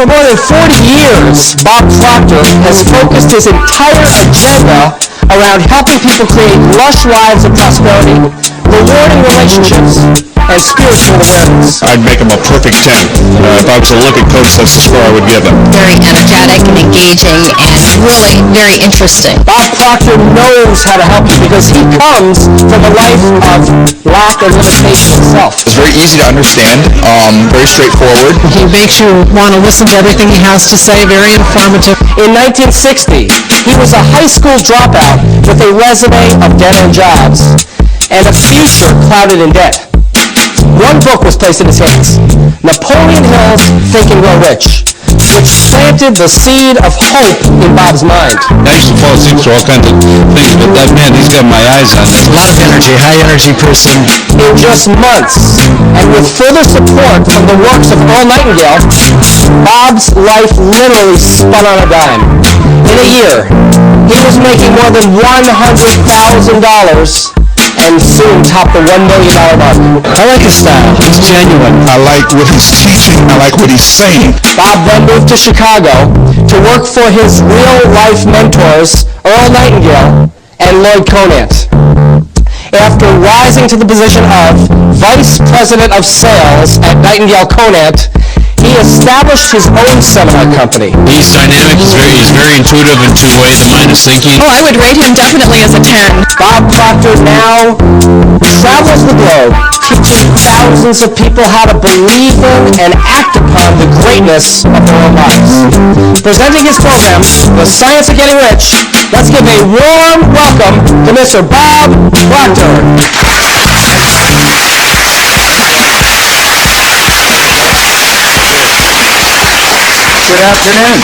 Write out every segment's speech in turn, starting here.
For more than 40 years, Bob Proctor has focused his entire agenda around helping people create lush lives of prosperity, rewarding relationships, and spiritual awareness. I'd make him a perfect 10. If I was a looking coach, that's the score I would give him. Very energetic and engaging and really very interesting. Bob Proctor knows how to help you because he comes from a life of lack and limitation himself. It's very easy to understand, very straightforward. He makes you want to listen to everything he has to say, very informative. In 1960, he was a high school dropout with a resume of dead-end jobs and a future clouded in debt. One book was placed in his hands, Napoleon Hill's Think and Grow Rich, which planted the seed of hope in Bob's mind. I used to fall asleep through all kinds of things, but that man, he's got my eyes on this. A lot of energy, high energy person. In just months, and with further support from the works of Earl Nightingale, Bob's life literally spun on a dime. In a year, he was making more than $100,000 and soon topped the $1 million mark. I like his style. He's genuine. I like what he's teaching. I like what he's saying. Bob then moved to Chicago to work for his real-life mentors, Earl Nightingale and Lloyd Conant. After rising to the position of Vice President of Sales at Nightingale Conant, he established his own seminar company. He's dynamic, he's very intuitive and two-way, the mind is thinking. Oh, I would rate him definitely as a 10. Bob Proctor now travels the globe, teaching thousands of people how to believe in and act upon the greatness of their own lives. Presenting his program, The Science of Getting Rich, let's give a warm welcome to Mr. Bob Proctor. Good afternoon.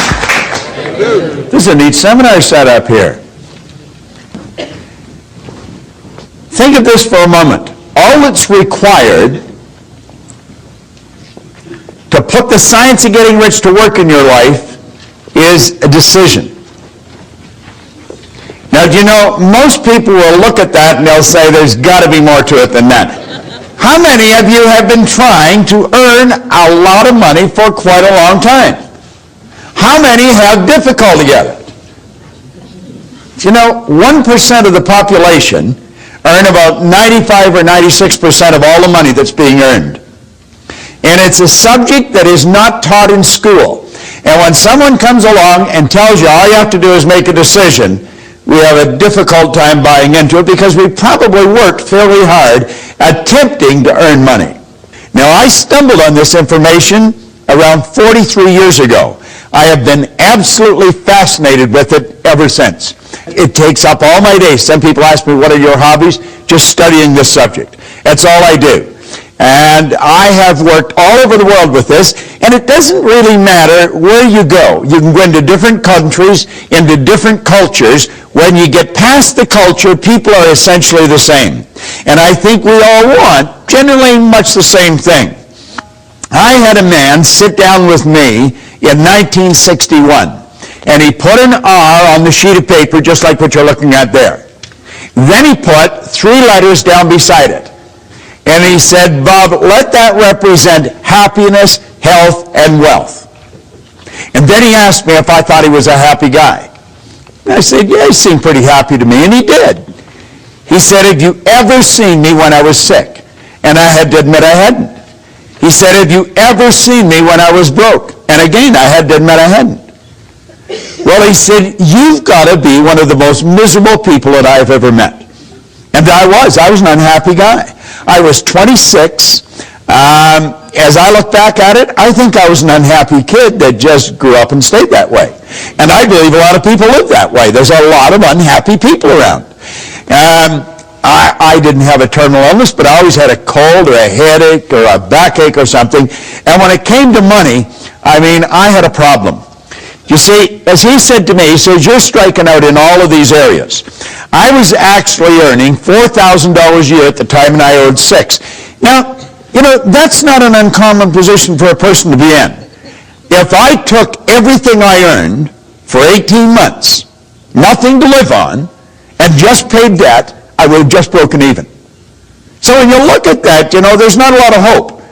This is a neat seminar set up here. Think of this for a moment. All that's required to put the science of getting rich to work in your life is a decision. Now, do you know, most people will look at that and they'll say there's got to be more to it than that. How many of you have been trying to earn a lot of money for quite a long time? How many have difficulty at it? You know, 1% of the population earn about 95 or 96% of all the money that's being earned. And it's a subject that is not taught in school. And when someone comes along and tells you all you have to do is make a decision, we have a difficult time buying into it because we probably worked fairly hard attempting to earn money. Now, I stumbled on this information around 43 years ago. I have been absolutely fascinated with it ever since. It takes up all my days. Some people ask me, what are your hobbies? Just studying this subject. That's all I do. And I have worked all over the world with this, and it doesn't really matter where you go. You can go into different countries, into different cultures. When you get past the culture, people are essentially the same. And I think we all want generally much the same thing. I had a man sit down with me in 1961, and he put an R on the sheet of paper just like what you're looking at there. Then he put 3 letters down beside it. And he said, Bob, let that represent happiness, health, and wealth. And then he asked me if I thought he was a happy guy. And I said, yeah, he seemed pretty happy to me, and he did. He said, have you ever seen me when I was sick? And I had to admit I hadn't. He said, have you ever seen me when I was broke? And again, I had to admit I hadn't. Well, he said, you've got to be one of the most miserable people that I've ever met. And I was an unhappy guy. I was 26. As I look back at it, I think I was an unhappy kid that just grew up and stayed that way. And I believe a lot of people live that way. There's a lot of unhappy people around. I didn't have a terminal illness, but I always had a cold or a headache or a backache or something. And when it came to money, I had a problem. You see, as he said to me, he says, you're striking out in all of these areas. I was actually earning $4,000 a year at the time, and I owed $6,000. Now, you know, that's not an uncommon position for a person to be in. If I took everything I earned for 18 months, nothing to live on, and just paid debt, I would have just broken even. So when you look at that, you know, there's not a lot of hope.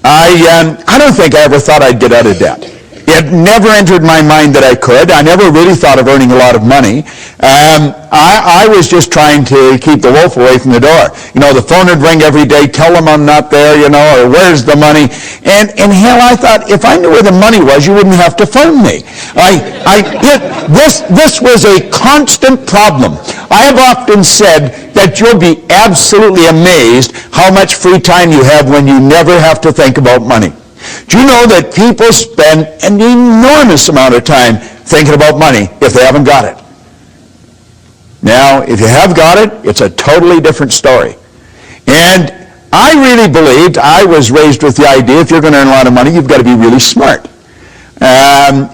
I don't think I ever thought I'd get out of debt. It never entered my mind that I could. I never really thought of earning a lot of money. I was just trying to keep the wolf away from the door. The phone would ring every day, tell them I'm not there, or where's the money? And hell, I thought, if I knew where the money was, you wouldn't have to phone me. This was a constant problem. I have often said that you'll be absolutely amazed how much free time you have when you never have to think about money. Do you know that people spend an enormous amount of time thinking about money if they haven't got it? Now, if you have got it, it's a totally different story. And I really believed, I was raised with the idea, if you're going to earn a lot of money, you've got to be really smart.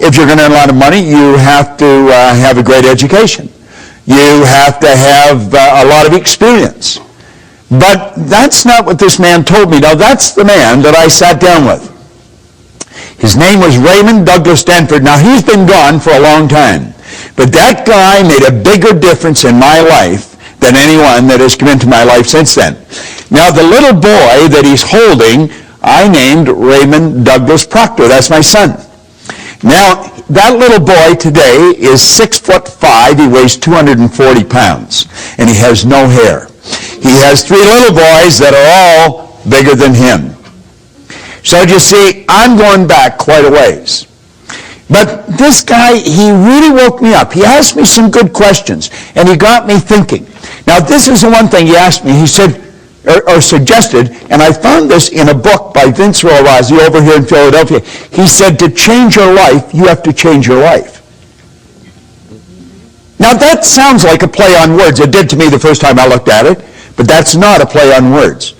If you're going to earn a lot of money, you have to have a great education. You have to have a lot of experience. But that's not what this man told me. Now, that's the man that I sat down with. His name was Raymond Douglas Stanford. Now, he's been gone for a long time. But that guy made a bigger difference in my life than anyone that has come into my life since then. Now, the little boy that he's holding, I named Raymond Douglas Proctor. That's my son. Now, that little boy today is 6'5". He weighs 240 pounds. And he has no hair. He has 3 little boys that are all bigger than him. So you see, I'm going back quite a ways. But this guy, he really woke me up. He asked me some good questions, and he got me thinking. Now, this is the one thing he asked me. He said, or suggested, and I found this in a book by Vince Rorazzi over here in Philadelphia. He said, to change your life, you have to change your life. Now, that sounds like a play on words. It did to me the first time I looked at it, but that's not a play on words.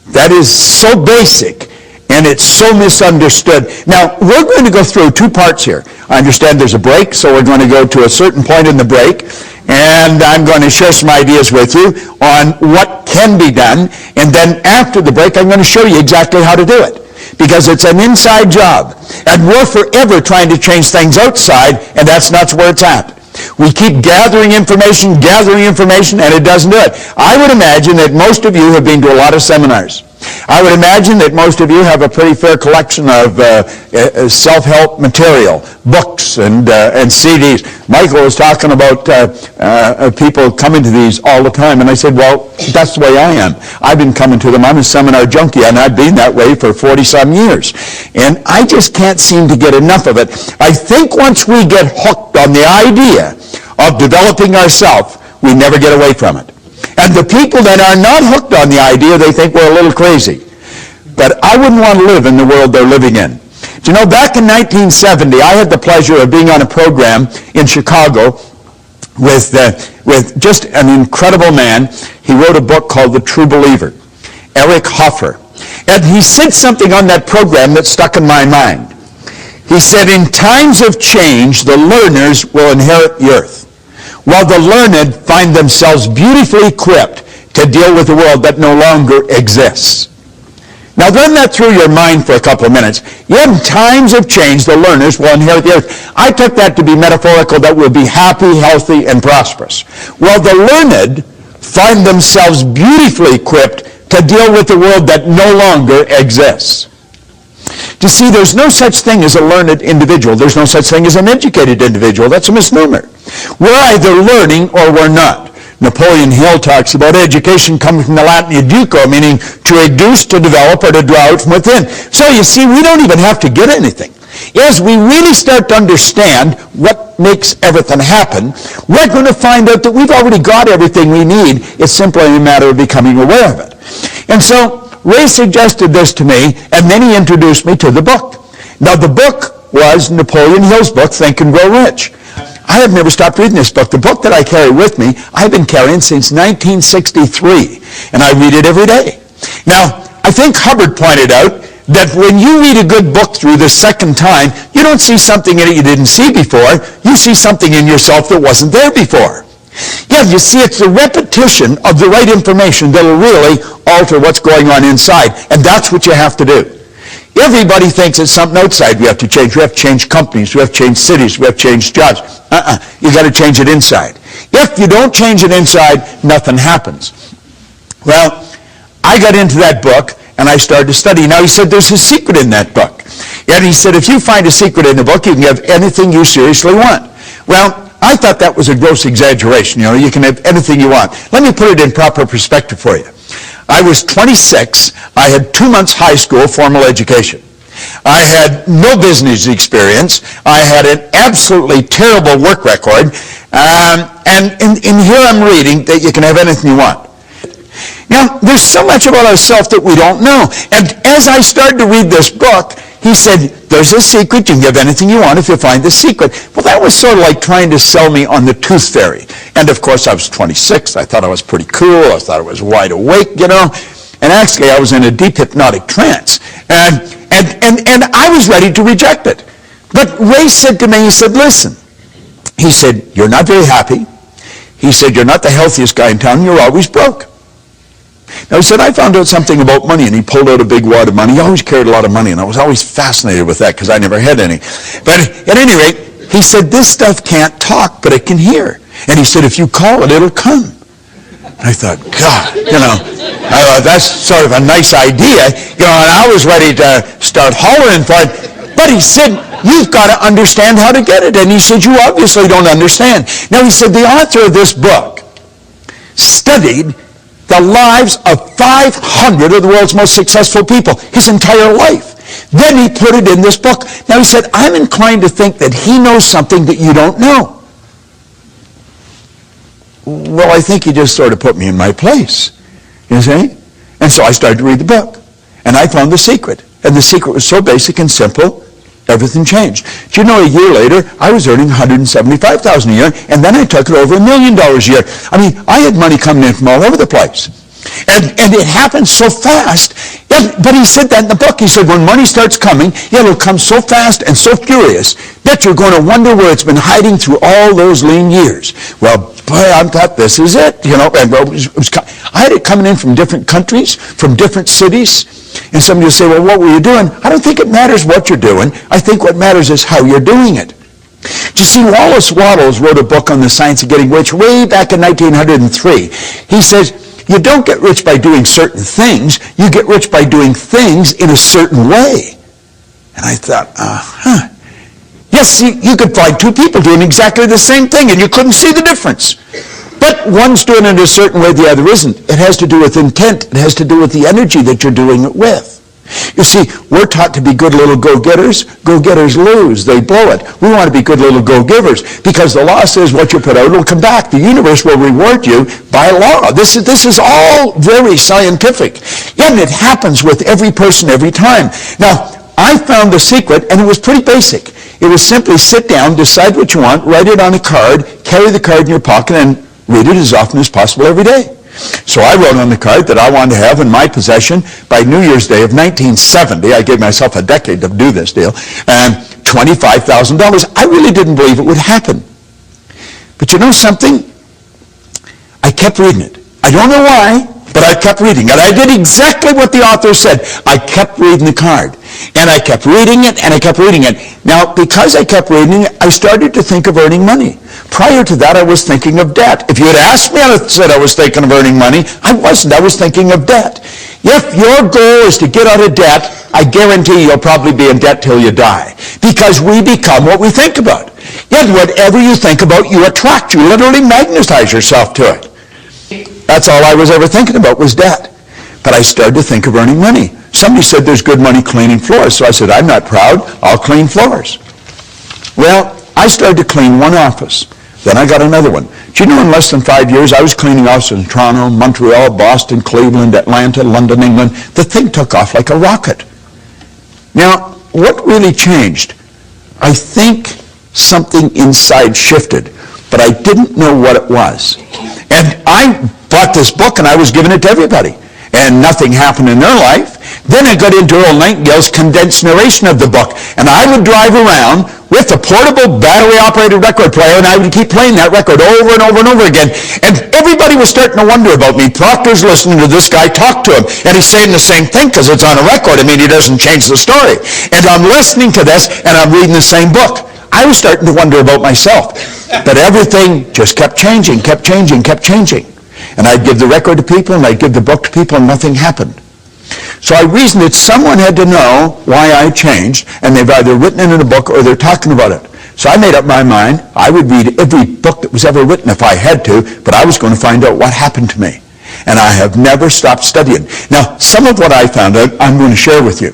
That is so basic. And it's so misunderstood. Now, we're going to go through 2 parts here. I understand there's a break, so we're going to go to a certain point in the break, and I'm going to share some ideas with you on what can be done, and then after the break, I'm going to show you exactly how to do it, because it's an inside job, and we're forever trying to change things outside, and that's not where it's at. We keep gathering information, and it doesn't do it. I would imagine that most of you have been to a lot of seminars. I would imagine that most of you have a pretty fair collection of self-help material, books and CDs. Michael was talking about people coming to these all the time, and I said, well, that's the way I am. I've been coming to them. I'm a seminar junkie, and I've been that way for 40-some years. And I just can't seem to get enough of it. I think once we get hooked on the idea of developing ourselves, we never get away from it. And the people that are not hooked on the idea, they think we're a little crazy. But I wouldn't want to live in the world they're living in. Do you know, back in 1970, I had the pleasure of being on a program in Chicago with just an incredible man. He wrote a book called The True Believer, Eric Hoffer. And he said something on that program that stuck in my mind. He said, in times of change, the learners will inherit the earth, while the learned find themselves beautifully equipped to deal with a world that no longer exists. Now run that through your mind for a couple of minutes. In times of change, the learners will inherit the earth. I took that to be metaphorical, that we'll be happy, healthy, and prosperous, while the learned find themselves beautifully equipped to deal with a world that no longer exists. You see, there's no such thing as a learned individual. There's no such thing as an educated individual. That's a misnomer. We're either learning or we're not. Napoleon Hill talks about education coming from the Latin educo, meaning to educe, to develop, or to draw out from within. So you see, we don't even have to get anything. As we really start to understand what makes everything happen, we're going to find out that we've already got everything we need. It's simply a matter of becoming aware of it. And so Ray suggested this to me, and then he introduced me to the book. Now, the book was Napoleon Hill's book, Think and Grow Rich. I have never stopped reading this book. The book that I carry with me, I've been carrying since 1963, and I read it every day. Now, I think Hubbard pointed out that when you read a good book through the second time, you don't see something in it you didn't see before. You see something in yourself that wasn't there before. Yeah, you see, it's the repetition of the right information that will really alter what's going on inside, and that's what you have to do. Everybody thinks it's something outside we have to change. We have to change companies. We have to change cities. We have to change jobs. You got to change it inside. If you don't change it inside, nothing happens. Well, I got into that book, and I started to study. Now, he said there's a secret in that book. And he said, if you find a secret in the book, you can have anything you seriously want. Well, I thought that was a gross exaggeration. You know, you can have anything you want. Let me put it in proper perspective for you. I was 26. I had 2 months high school formal education. I had no business experience. I had an absolutely terrible work record. And in here I'm reading that you can have anything you want. Now, there's so much about ourselves that we don't know. And as I started to read this book, he said, there's a secret. You can have anything you want if you find the secret. Well, that was sort of like trying to sell me on the tooth fairy. And, of course, I was 26. I thought I was pretty cool. I thought I was wide awake, you know. And actually, I was in a deep hypnotic trance. And I was ready to reject it. But Ray said to me, he said, listen. He said, you're not very happy. He said, you're not the healthiest guy in town. You're always broke. Now, he said, I found out something about money, and he pulled out a big wad of money. He always carried a lot of money, and I was always fascinated with that because I never had any. But at any rate, he said, this stuff can't talk, but it can hear. And he said, if you call it, it'll come. And I thought, God, you know, that's sort of a nice idea. You know, and I was ready to start hollering for it. But he said, you've got to understand how to get it. And he said, you obviously don't understand. Now, he said, the author of this book studied the lives of 500 of the world's most successful people, his entire life. Then he put it in this book. Now, he said, I'm inclined to think that he knows something that you don't know. Well, I think he just sort of put me in my place, you see? And so I started to read the book. And I found the secret. And the secret was so basic and simple, everything changed. Do you know, a year later, I was earning $175,000 a year, and then I took it over $1 million a year. I mean, I had money coming in from all over the place. And it happened so fast. Yeah, but he said that in the book. He said, when money starts coming, it'll come so fast and so furious that you're going to wonder where it's been hiding through all those lean years. Well, boy, I thought this is it. You know, and I had it coming in from different countries, from different cities. And somebody will say, well, what were you doing? I don't think it matters what you're doing. I think what matters is how you're doing it. Do you see, Wallace Wattles wrote a book on the science of getting rich way back in 1903. He says, you don't get rich by doing certain things. You get rich by doing things in a certain way. And I thought, yes, you could find two people doing exactly the same thing, and you couldn't see the difference. But one's doing it a certain way, the other isn't. It has to do with intent. It has to do with the energy that you're doing it with. You see, we're taught to be good little go-getters. Go-getters lose. They blow it. We want to be good little go-givers because the law says what you put out will come back. The universe will reward you by law. This is all very scientific. And it happens with every person every time. Now, I found the secret, and it was pretty basic. It was simply sit down, decide what you want, write it on a card, carry the card in your pocket, and read it as often as possible every day. So I wrote on the card that I wanted to have in my possession by New Year's Day of 1970. I gave myself a decade to do this deal. $25,000. I really didn't believe it would happen. But you know something? I kept reading it. I don't know why, but I kept reading it. I did exactly what the author said. I kept reading the card. And I kept reading it, and I kept reading it. Now, because I kept reading it, I started to think of earning money. Prior to that, I was thinking of debt. If you had asked me, I would have said I was thinking of earning money. I wasn't. I was thinking of debt. If your goal is to get out of debt, I guarantee you'll probably be in debt till you die. Because we become what we think about. Yet whatever you think about, you attract. You literally magnetize yourself to it. That's all I was ever thinking about was debt. But I started to think of earning money. Somebody said there's good money cleaning floors. So I said, I'm not proud. I'll clean floors. Well, I started to clean one office. Then I got another one. Do you know in less than 5 years, I was cleaning offices in Toronto, Montreal, Boston, Cleveland, Atlanta, London, England. The thing took off like a rocket. Now, what really changed? I think something inside shifted, but I didn't know what it was. And I bought this book and I was giving it to everybody. And nothing happened in their life. Then I got into Earl Nightingale's condensed narration of the book. And I would drive around with a portable battery-operated record player, and I would keep playing that record over and over and over again. And everybody was starting to wonder about me. Proctor's listening to this guy talk to him, and he's saying the same thing because it's on a record. I mean, he doesn't change the story. And I'm listening to this, and I'm reading the same book. I was starting to wonder about myself. But everything just kept changing, kept changing, kept changing. And I'd give the record to people, and I'd give the book to people, and nothing happened. So I reasoned that someone had to know why I changed, and they've either written it in a book or they're talking about it. So I made up my mind I would read every book that was ever written if I had to, but I was going to find out what happened to me. And I have never stopped studying. Now, some of what I found out, I'm going to share with you.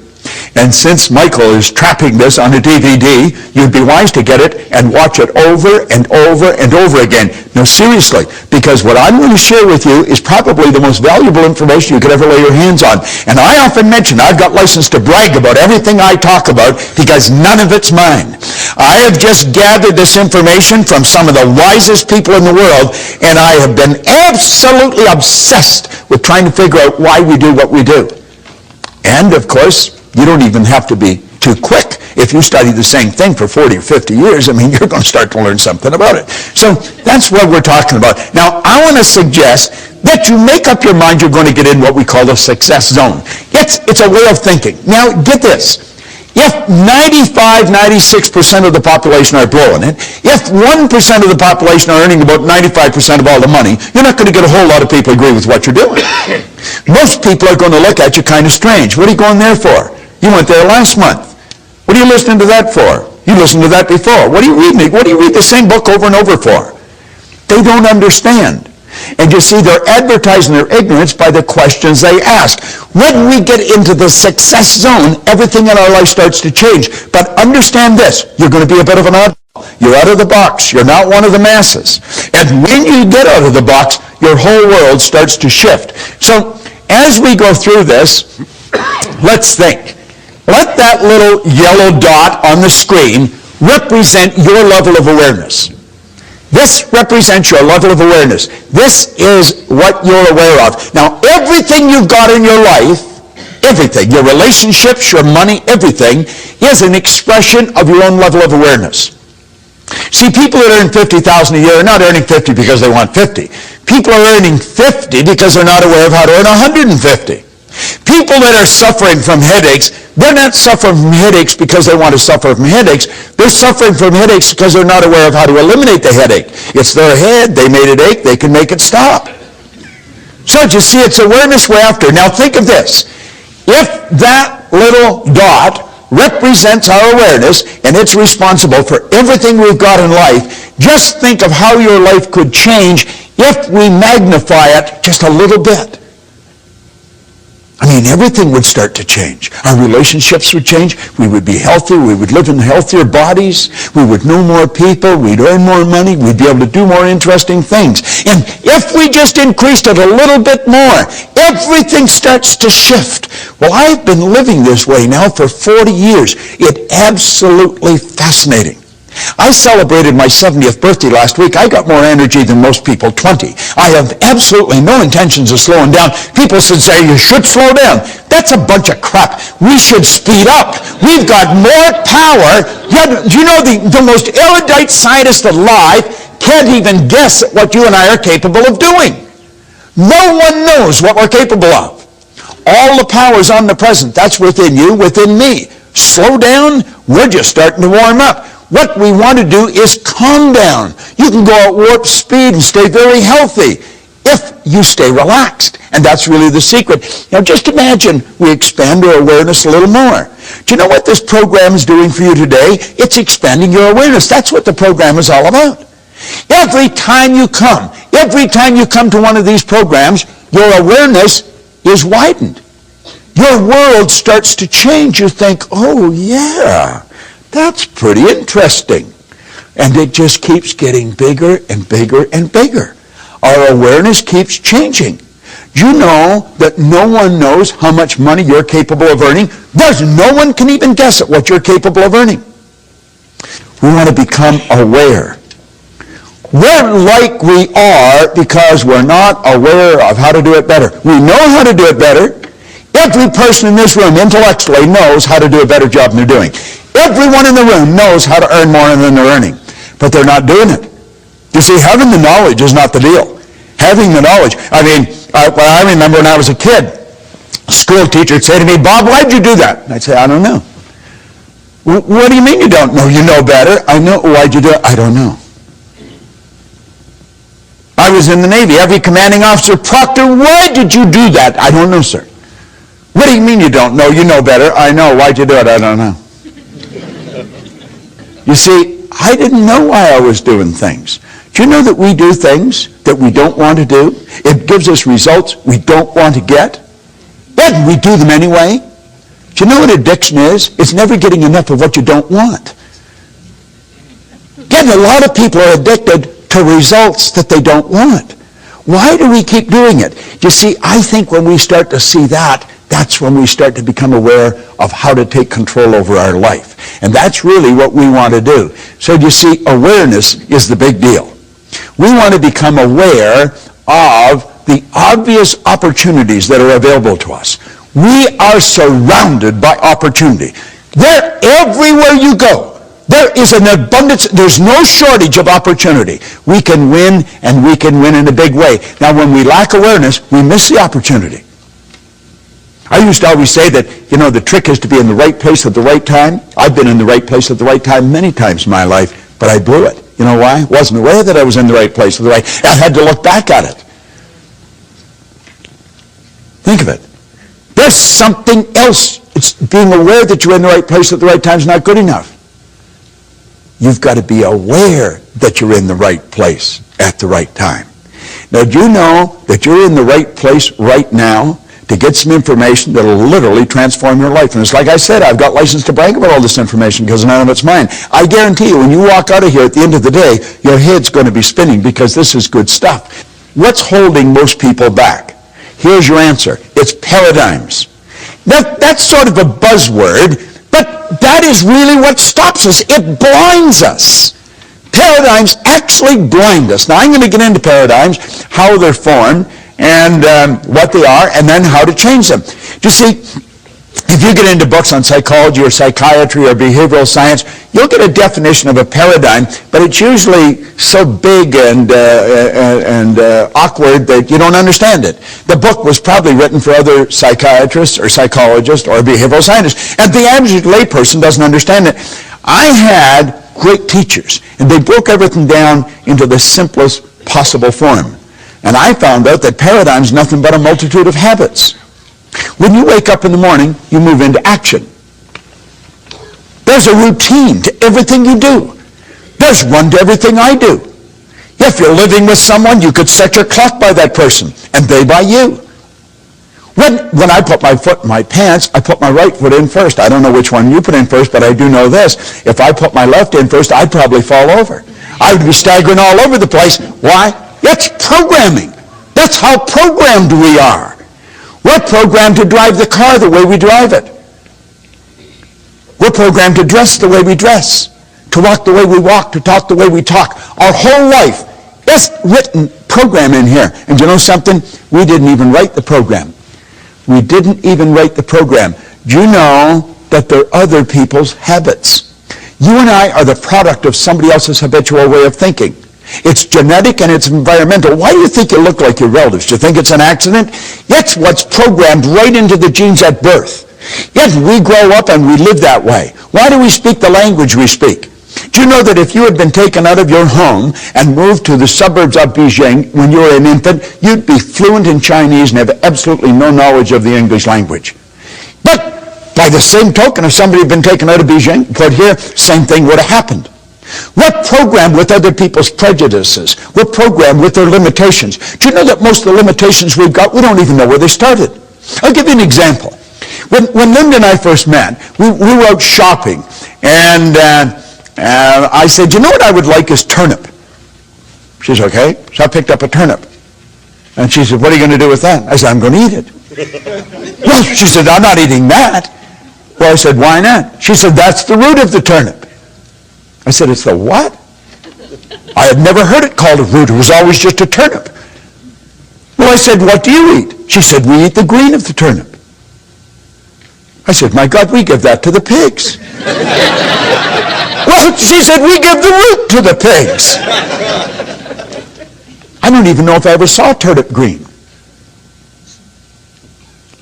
And since Michael is trapping this on a DVD, you'd be wise to get it and watch it over and over and over again. No, seriously, because what I'm going to share with you is probably the most valuable information you could ever lay your hands on. And I often mention I've got license to brag about everything I talk about because none of it's mine. I have just gathered this information from some of the wisest people in the world, and I have been absolutely obsessed with trying to figure out why we do what we do. And, of course, you don't even have to be too quick. If you study the same thing for 40 or 50 years, I mean, you're going to start to learn something about it. So that's what we're talking about. Now, I want to suggest that you make up your mind you're going to get in what we call the success zone. It's a way of thinking. Now, get this. If 95, 96% of the population are blowing it, if 1% of the population are earning about 95% of all the money, you're not going to get a whole lot of people agree with what you're doing. Most people are going to look at you kind of strange. What are you going there for? You went there last month. What are you listening to that for? You listened to that before. What are you reading? What do you read the same book over and over for? They don't understand. And you see, they're advertising their ignorance by the questions they ask. When we get into the success zone, everything in our life starts to change. But understand this, you're going to be a bit of an oddball. You're out of the box. You're not one of the masses. And when you get out of the box, your whole world starts to shift. So as we go through this, let's think. Let that little yellow dot on the screen represent your level of awareness. This represents your level of awareness. This is what you're aware of. Now, everything you've got in your life, everything, your relationships, your money, everything, is an expression of your own level of awareness. See, people that earn $50,000 a year are not earning 50 because they want 50. People are earning 50 because they're not aware of how to earn 150. People that are suffering from headaches, they're not suffering from headaches because they want to suffer from headaches. They're suffering from headaches because they're not aware of how to eliminate the headache. It's their head. They made it ache. They can make it stop. So you see, it's awareness we're after. Now think of this. If that little dot represents our awareness and it's responsible for everything we've got in life, just think of how your life could change if we magnify it just a little bit. I mean, everything would start to change. Our relationships would change. We would be healthy. We would live in healthier bodies. We would know more people. We'd earn more money. We'd be able to do more interesting things. And if we just increased it a little bit more, everything starts to shift. Well, I've been living this way now for 40 years. It's absolutely fascinating. I celebrated my 70th birthday last week. I got more energy than most people, 20. I have absolutely no intentions of slowing down. People should say, you should slow down. That's a bunch of crap. We should speed up. We've got more power. You know, the most erudite scientist alive can't even guess at what you and I are capable of doing. No one knows what we're capable of. All the power is omnipresent. That's within you, within me. Slow down. We're just starting to warm up. What we want to do is calm down. You can go at warp speed and stay very healthy if you stay relaxed. And that's really the secret. Now just imagine we expand our awareness a little more. Do you know what this program is doing for you today? It's expanding your awareness. That's what the program is all about. Every time you come to one of these programs, your awareness is widened. Your world starts to change. You think, oh yeah, that's pretty interesting. And it just keeps getting bigger and bigger and bigger. Our awareness keeps changing. You know that no one knows how much money you're capable of earning. No one can even guess at what you're capable of earning. We want to become aware. We're like we are because we're not aware of how to do it better. We know how to do it better. Every person in this room intellectually knows how to do a better job than they're doing. Everyone in the room knows how to earn more than they're earning, but they're not doing it. You see, having the knowledge is not the deal. Having the knowledge, I remember when I was a kid, a school teacher would say to me, Bob, why'd you do that? And I'd say, I don't know. What do you mean you don't know? You know better. I know. Why'd you do it? I don't know. I was in the Navy. Every commanding officer, Proctor, why did you do that? I don't know, sir. What do you mean you don't know? You know better. I know. Why'd you do it? I don't know. You see, I didn't know why I was doing things. Do you know that we do things that we don't want to do? It gives us results we don't want to get. But we do them anyway. Do you know what addiction is? It's never getting enough of what you don't want. Again, a lot of people are addicted to results that they don't want. Why do we keep doing it? You see, I think when we start to see that, that's when we start to become aware of how to take control over our life. And that's really what we want to do. So you see, awareness is the big deal. We want to become aware of the obvious opportunities that are available to us. We are surrounded by opportunity. They're everywhere you go. There is an abundance, there's no shortage of opportunity. We can win, and we can win in a big way. Now, when we lack awareness, we miss the opportunity. I used to always say that, the trick is to be in the right place at the right time. I've been in the right place at the right time many times in my life, but I blew it. You know why? I wasn't aware that I was in the right place at the right time. I had to look back at it. Think of it. There's something else. It's being aware that you're in the right place at the right time is not good enough. You've got to be aware that you're in the right place at the right time. Now, do you know that you're in the right place right now to get some information that will literally transform your life? And it's like I said, I've got license to brag about all this information because none of it's mine. I guarantee you, when you walk out of here at the end of the day, your head's going to be spinning because this is good stuff. What's holding most people back? Here's your answer. It's paradigms. That's sort of a buzzword, but that is really what stops us. It blinds us. Paradigms actually blind us. Now, I'm going to get into paradigms, how they're formed, and what they are, and then how to change them. You see, if you get into books on psychology or psychiatry or behavioral science, you'll get a definition of a paradigm, but it's usually so big and awkward that you don't understand it. The book was probably written for other psychiatrists or psychologists or behavioral scientists, and the average layperson doesn't understand it. I had great teachers, and they broke everything down into the simplest possible form. And I found out that paradigm is nothing but a multitude of habits. When you wake up in the morning, you move into action. There's a routine to everything you do. There's one to everything I do. If you're living with someone, you could set your clock by that person, and they by you. When I put my foot in my pants, I put my right foot in first. I don't know which one you put in first, but I do know this. If I put my left in first, I'd probably fall over. I would be staggering all over the place. Why? That's programming. That's how programmed we are. We're programmed to drive the car the way we drive it. We're programmed to dress the way we dress, to walk the way we walk, to talk the way we talk. Our whole life is written program in here. And you know something? We didn't even write the program. We didn't even write the program. Do you know that they're other people's habits? You and I are the product of somebody else's habitual way of thinking. It's genetic and it's environmental. Why do you think you look like your relatives? Do you think it's an accident? That's what's programmed right into the genes at birth. Yet we grow up and we live that way. Why do we speak the language we speak? Do you know that if you had been taken out of your home and moved to the suburbs of Beijing when you were an infant, you'd be fluent in Chinese and have absolutely no knowledge of the English language? But by the same token, if somebody had been taken out of Beijing, put here, same thing would have happened. We're programmed with other people's prejudices. We're programmed with their limitations. Do you know that most of the limitations we've got, we don't even know where they started? I'll give you an example. When Linda and I first met, we were out shopping, and I said, you know what I would like is turnip. She said, okay. So I picked up a turnip. And she said, what are you going to do with that? I said, I'm going to eat it. Well, she said, I'm not eating that. Well, I said, why not? She said, that's the root of the turnip. I said, it's the what? I had never heard it called a root. It was always just a turnip. Well, I said, what do you eat? She said, we eat the green of the turnip. I said, my God, we give that to the pigs. Well, she said, we give the root to the pigs. I don't even know if I ever saw turnip green.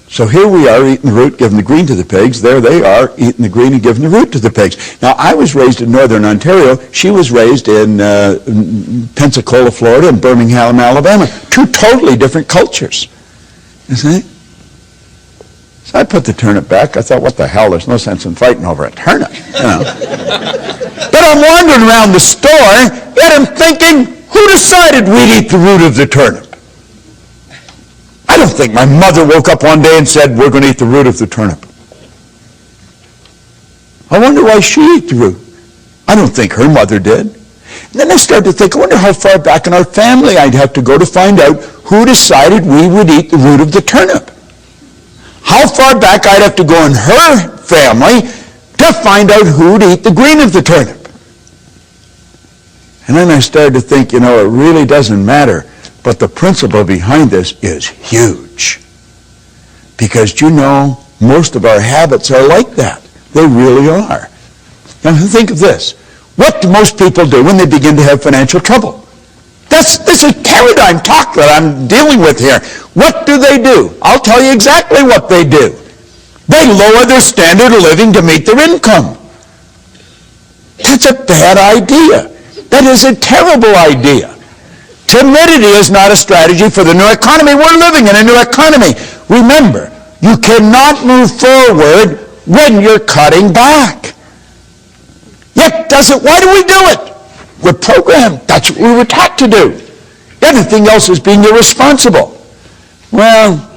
So here we are eating the root, giving the green to the pigs. There they are eating the green and giving the root to the pigs. Now, I was raised in northern Ontario. She was raised in Pensacola, Florida, and Birmingham, Alabama. Two totally different cultures. You see? So I put the turnip back. I thought, what the hell? There's no sense in fighting over a turnip, But I'm wandering around the store, yet I'm thinking, who decided we'd eat the root of the turnip? I don't think my mother woke up one day and said, we're going to eat the root of the turnip. I wonder why she ate the root. I don't think her mother did. And then I started to think, I wonder how far back in our family I'd have to go to find out who decided we would eat the root of the turnip. How far back I'd have to go in her family to find out who would eat the green of the turnip. And then I started to think, it really doesn't matter. But the principle behind this is huge. Because, most of our habits are like that. They really are. Now think of this. What do most people do when they begin to have financial trouble? This is paradigm talk that I'm dealing with here. What do? I'll tell you exactly what they do. They lower their standard of living to meet their income. That's a bad idea. That is a terrible idea. Timidity is not a strategy for the new economy. We're living in a new economy. Remember, you cannot move forward when you're cutting back. Yet why do we do it? We're programmed. That's what we were taught to do. Everything else is being irresponsible. Well,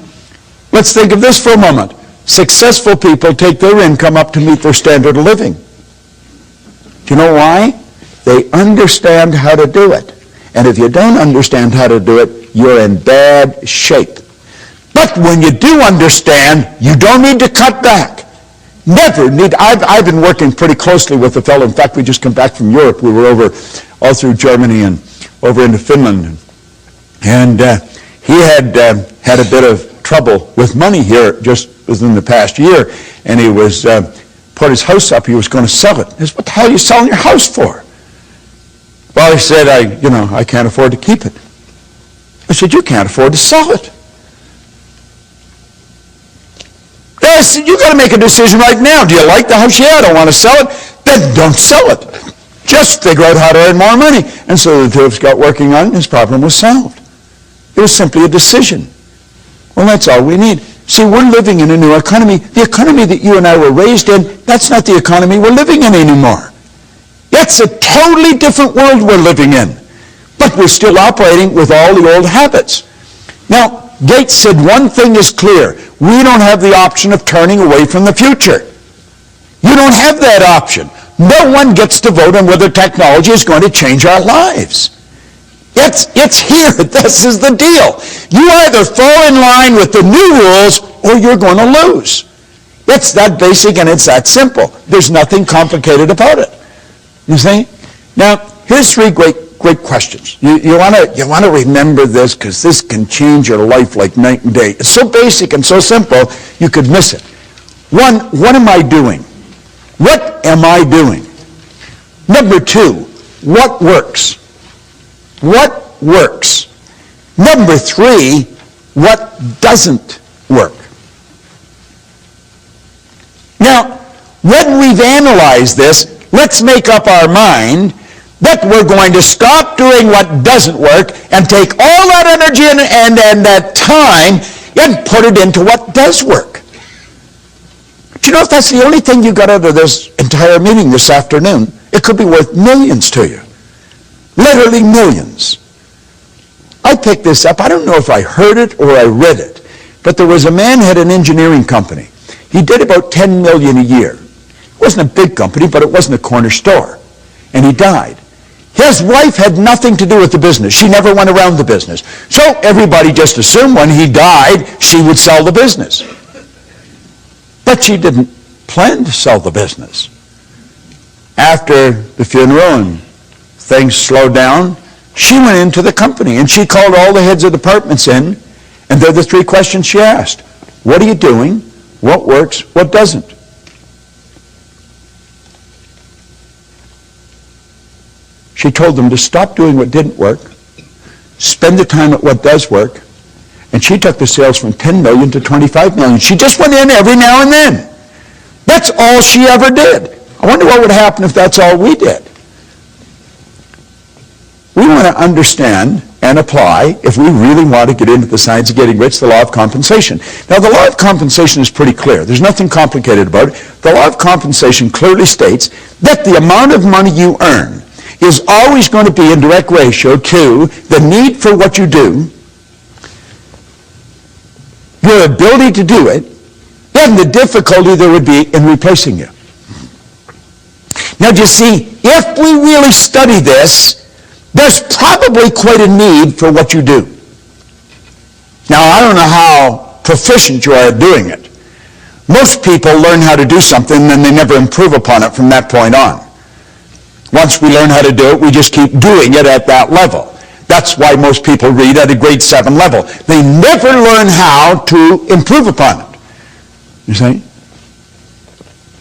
let's think of this for a moment. Successful people take their income up to meet their standard of living. Do you know why? They understand how to do it. And if you don't understand how to do it, you're in bad shape. But when you do understand, you don't need to cut back. Never need. I've been working pretty closely with a fellow. In fact, we just come back from Europe. We were over all through Germany and over into Finland. And he had had a bit of trouble with money here just within the past year. And he was put his house up. He was going to sell it. He said, what the hell are you selling your house for? Well, he said, I can't afford to keep it. I said, you can't afford to sell it. I said, you got to make a decision right now. Do you like the house? Yeah, I don't want to sell it. Then don't sell it. Just figure out how to earn more money. And so the two of us got working on it, and his problem was solved. It was simply a decision. Well, that's all we need. See, we're living in a new economy. The economy that you and I were raised in, that's not the economy we're living in anymore. It's a totally different world we're living in. But we're still operating with all the old habits. Now, Gates said one thing is clear. We don't have the option of turning away from the future. You don't have that option. No one gets to vote on whether technology is going to change our lives. It's here. This is the deal. You either fall in line with the new rules or you're going to lose. It's that basic and it's that simple. There's nothing complicated about it. You see? Now, here's three great questions. You want to remember this because this can change your life like night and day. It's so basic and so simple, you could miss it. One, what am I doing? What am I doing? Number two, what works? What works? Number three, what doesn't work? Now, when we've analyzed this, let's make up our mind that we're going to stop doing what doesn't work and take all that energy and that time and put it into what does work. Do you know if that's the only thing you got out of this entire meeting this afternoon, it could be worth millions to you. Literally millions. I picked this up. I don't know if I heard it or I read it, but there was a man who had an engineering company. He did about $10 million a year. It wasn't a big company, but it wasn't a corner store. And he died. His wife had nothing to do with the business. She never went around the business. So everybody just assumed when he died, she would sell the business. But she didn't plan to sell the business. After the funeral and things slowed down, she went into the company and she called all the heads of departments in, and they're the three questions she asked. What are you doing? What works? What doesn't? She told them to stop doing what didn't work, spend the time at what does work, and she took the sales from 10 million to 25 million. She just went in every now and then. That's all she ever did. I wonder what would happen if that's all we did. We want to understand and apply, if we really want to get into the science of getting rich, the law of compensation. Now, the law of compensation is pretty clear. There's nothing complicated about it. The law of compensation clearly states that the amount of money you earn is always going to be in direct ratio to the need for what you do, your ability to do it, and the difficulty there would be in replacing you. Now, do you see, if we really study this, there's probably quite a need for what you do. Now, I don't know how proficient you are at doing it. Most people learn how to do something and they never improve upon it from that point on. Once we learn how to do it, we just keep doing it at that level. That's why most people read at a grade 7 level. They never learn how to improve upon it. You see?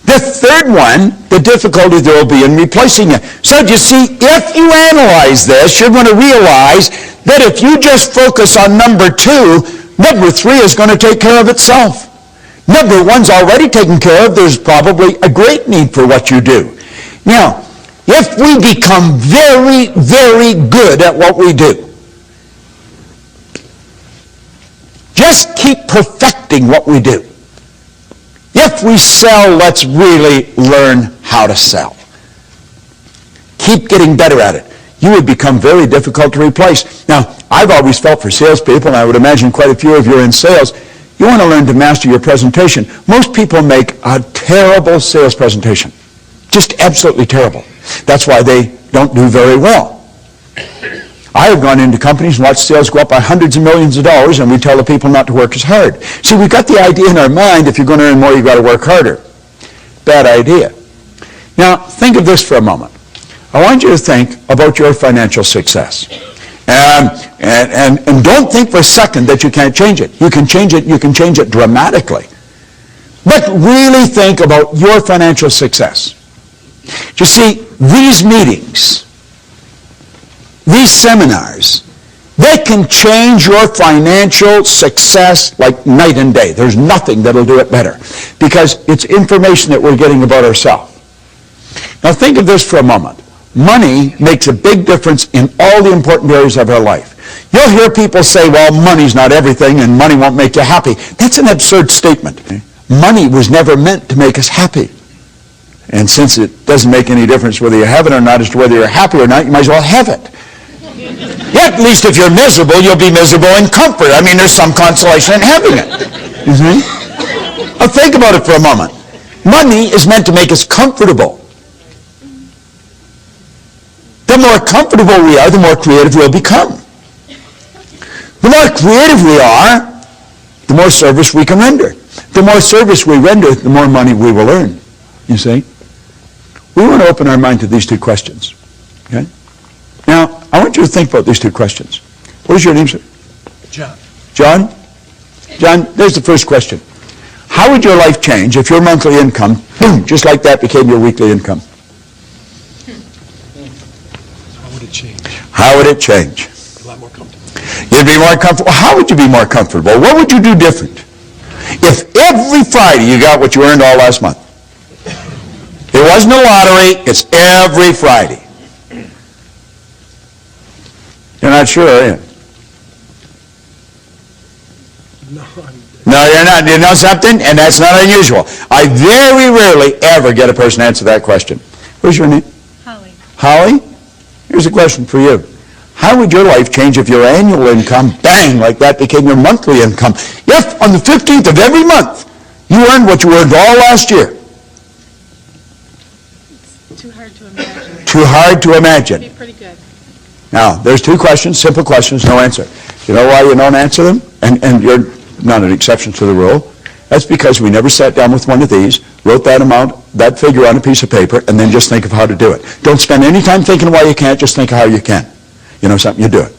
The third one, the difficulty there will be in replacing it. So you see, if you analyze this, you're going to realize that if you just focus on number 2, number 3 is going to take care of itself. Number 1's already taken care of. There's probably a great need for what you do. Now, if we become very, very good at what we do, just keep perfecting what we do. If we sell, let's really learn how to sell. Keep getting better at it. You would become very difficult to replace. Now, I've always felt for salespeople, and I would imagine quite a few of you are in sales, you want to learn to master your presentation. Most people make a terrible sales presentation. Just absolutely terrible. That's why they don't do very well. I have gone into companies and watched sales go up by hundreds of millions of dollars, and we tell the people not to work as hard. See, we've got the idea in our mind, if you're going to earn more, you've got to work harder. Bad idea. Now, think of this for a moment. I want you to think about your financial success. And don't think for a second that you can't change it. You can change it. You can change it dramatically. But really think about your financial success. You see, these meetings, these seminars, they can change your financial success like night and day. There's nothing that'll do it better because it's information that we're getting about ourselves. Now think of this for a moment. Money makes a big difference in all the important areas of our life. You'll hear people say, well, money's not everything and money won't make you happy. That's an absurd statement. Money was never meant to make us happy. And since it doesn't make any difference whether you have it or not as to whether you're happy or not, you might as well have it. At least if you're miserable, you'll be miserable in comfort. I mean, there's some consolation in having it. You see? Now think about it for a moment. Money is meant to make us comfortable. The more comfortable we are, the more creative we'll become. The more creative we are, the more service we can render. The more service we render, the more money we will earn. You see? We want to open our mind to these two questions. Okay? Now, I want you to think about these two questions. What is your name, sir? John. John? John, there's the first question. How would your life change if your monthly income, boom, just like that, became your weekly income? How would it change? How would it change? A lot more comfortable. You'd be more comfortable. How would you be more comfortable? What would you do different? If every Friday you got what you earned all last month. It wasn't a lottery, it's every Friday. You're not sure, are you? No, you're not. You know something? And that's not unusual. I very rarely ever get a person to answer that question. What's your name? Holly. Holly? Here's a question for you. How would your life change if your annual income, bang, like that, became your monthly income? If on the 15th of every month you earned what you earned all last year? It's too hard to imagine. Too hard to imagine. It'd be pretty good. Now, there's two questions, simple questions, no answer. You know why you don't answer them? And you're not an exception to the rule. That's because we never sat down with one of these, wrote that amount, that figure on a piece of paper, and then just think of how to do it. Don't spend any time thinking why you can't, just think of how you can. You know something, you do it.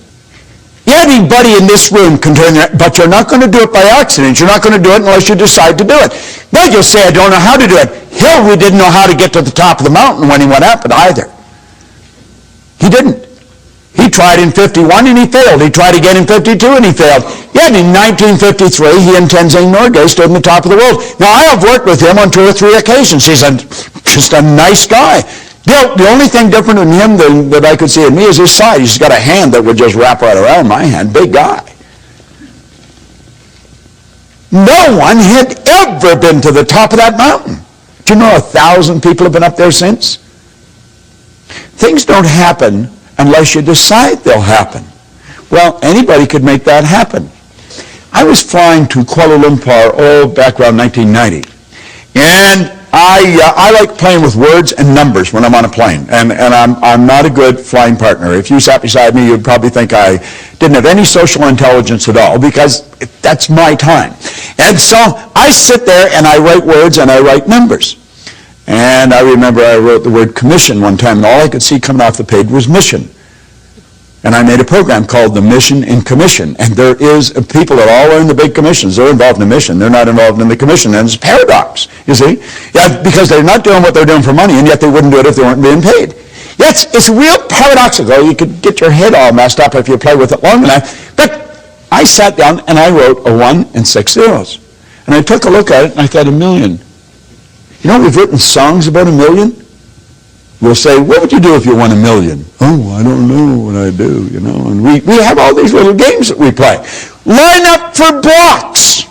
Anybody in this room can turn their, but you're not going to do it by accident. You're not going to do it unless you decide to do it. Now you'll say, I don't know how to do it. Hillary didn't know how to get to the top of the mountain when he went up it either. He didn't. He tried in 51 and he failed. He tried again in 52 and he failed. Yet in 1953, he and Tenzing Norgay stood on the top of the world. Now, I have worked with him on 2 or 3 occasions. He's just a nice guy. The only thing different in him that I could see in me is his size. He's got a hand that would just wrap right around my hand. Big guy. No one had ever been to the top of that mountain. Do you know 1,000 people have been up there since? Things don't happen unless you decide they'll happen. Well, anybody could make that happen. I was flying to Kuala Lumpur, back around 1990. And I like playing with words and numbers when I'm on a plane. And I'm not a good flying partner. If you sat beside me, you'd probably think I didn't have any social intelligence at all, because that's my time. And so I sit there and I write words and I write numbers. And I remember I wrote the word commission one time, and all I could see coming off the page was mission. And I made a program called the Mission in Commission. And there is people that all are in the big commissions. They're involved in the mission. They're not involved in the commission. And it's a paradox, you see. Yeah, because they're not doing what they're doing for money, and yet they wouldn't do it if they weren't being paid. Yeah, it's real paradoxical. You could get your head all messed up if you play with it long enough. But I sat down and I wrote a 1 and 6 zeros. And I took a look at it and I thought, 1,000,000. You know, we've written songs about 1,000,000. We'll say, what would you do if you won 1,000,000? Oh, I don't know what I do, you know. And we have all these little games that we play. Line up for blocks.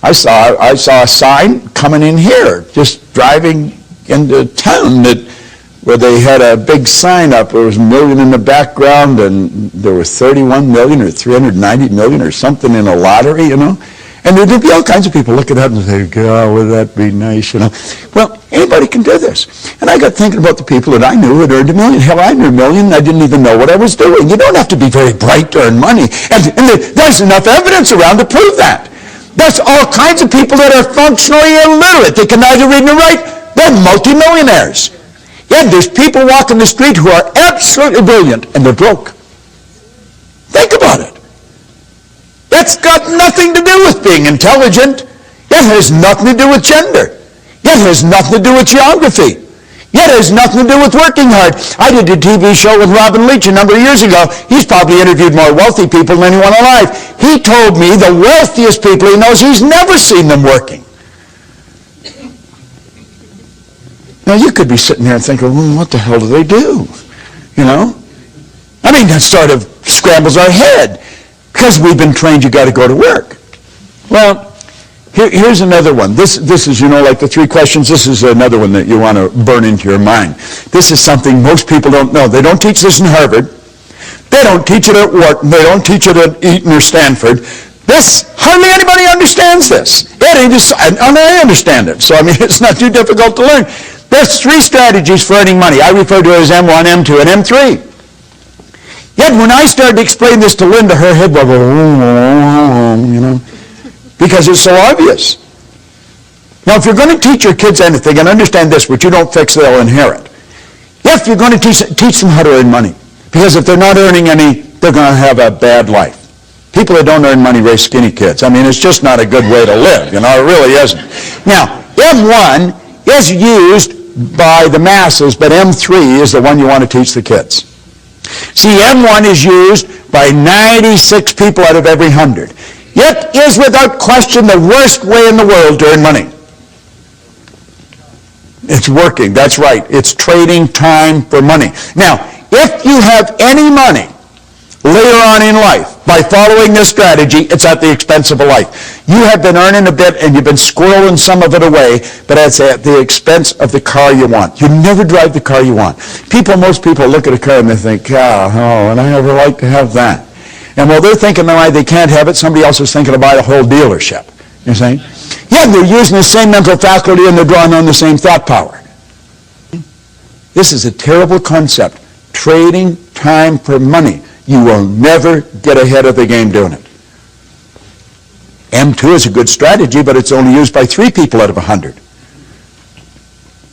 I saw a sign coming in here, just driving into town, where they had a big sign up. There was 1,000,000 in the background, and there was 31 million or 390 million or something in a lottery, you know. And there'd be all kinds of people looking at it and say, God, would that be nice, you know. Well, anybody can do this. And I got thinking about the people that I knew had earned 1,000,000. Hell, I earned 1,000,000 and I didn't even know what I was doing. You don't have to be very bright to earn money. And there's enough evidence around to prove that. There's all kinds of people that are functionally illiterate. They can neither read nor write. They're multimillionaires. Yeah, there's people walking the street who are absolutely brilliant, and they're broke. Think about it. That's got nothing to do with being intelligent. It has nothing to do with gender. It has nothing to do with geography. It has nothing to do with working hard. I did a TV show with Robin Leach a number of years ago. He's probably interviewed more wealthy people than anyone alive. He told me the wealthiest people he knows, he's never seen them working. Now, you could be sitting there and thinking, well, what the hell do they do? You know? I mean, that sort of scrambles our head. Because we've been trained, you got to go to work. Well, here's another one. This is, you know, like the 3 questions. This is another one that you want to burn into your mind. This is something most people don't know. They don't teach this in Harvard. They don't teach it at Wharton. They don't teach it at Eton or Stanford. Hardly anybody understands this. And I understand it. So, I mean, it's not too difficult to learn. There's 3 strategies for earning money. I refer to it as M1, M2, and M3. Yet when I started to explain this to Linda, her head would go, you know, because it's so obvious. Now, if you're going to teach your kids anything, and understand this, what you don't fix, they'll inherit. If you're going to teach them how to earn money, because if they're not earning any, they're going to have a bad life. People that don't earn money raise skinny kids. I mean, it's just not a good way to live, you know, it really isn't. Now, M1 is used by the masses, but M3 is the one you want to teach the kids. See, M1 is used by 96 people out of every 100. It is without question the worst way in the world to earn money. It's working, that's right. It's trading time for money. Now, if you have any money later on in life, by following this strategy, it's at the expense of a life. You have been earning a bit and you've been squirreling some of it away, but it's at the expense of the car you want. You never drive the car you want. Most people look at a car and they think, oh, and I never like to have that. And while they're thinking why they can't have it, somebody else is thinking to buy a whole dealership. You see? Yeah, they're using the same mental faculty and they're drawing on the same thought power. This is a terrible concept. Trading time for money. You will never get ahead of the game doing it. M2 is a good strategy, but it's only used by 3 people out of 100.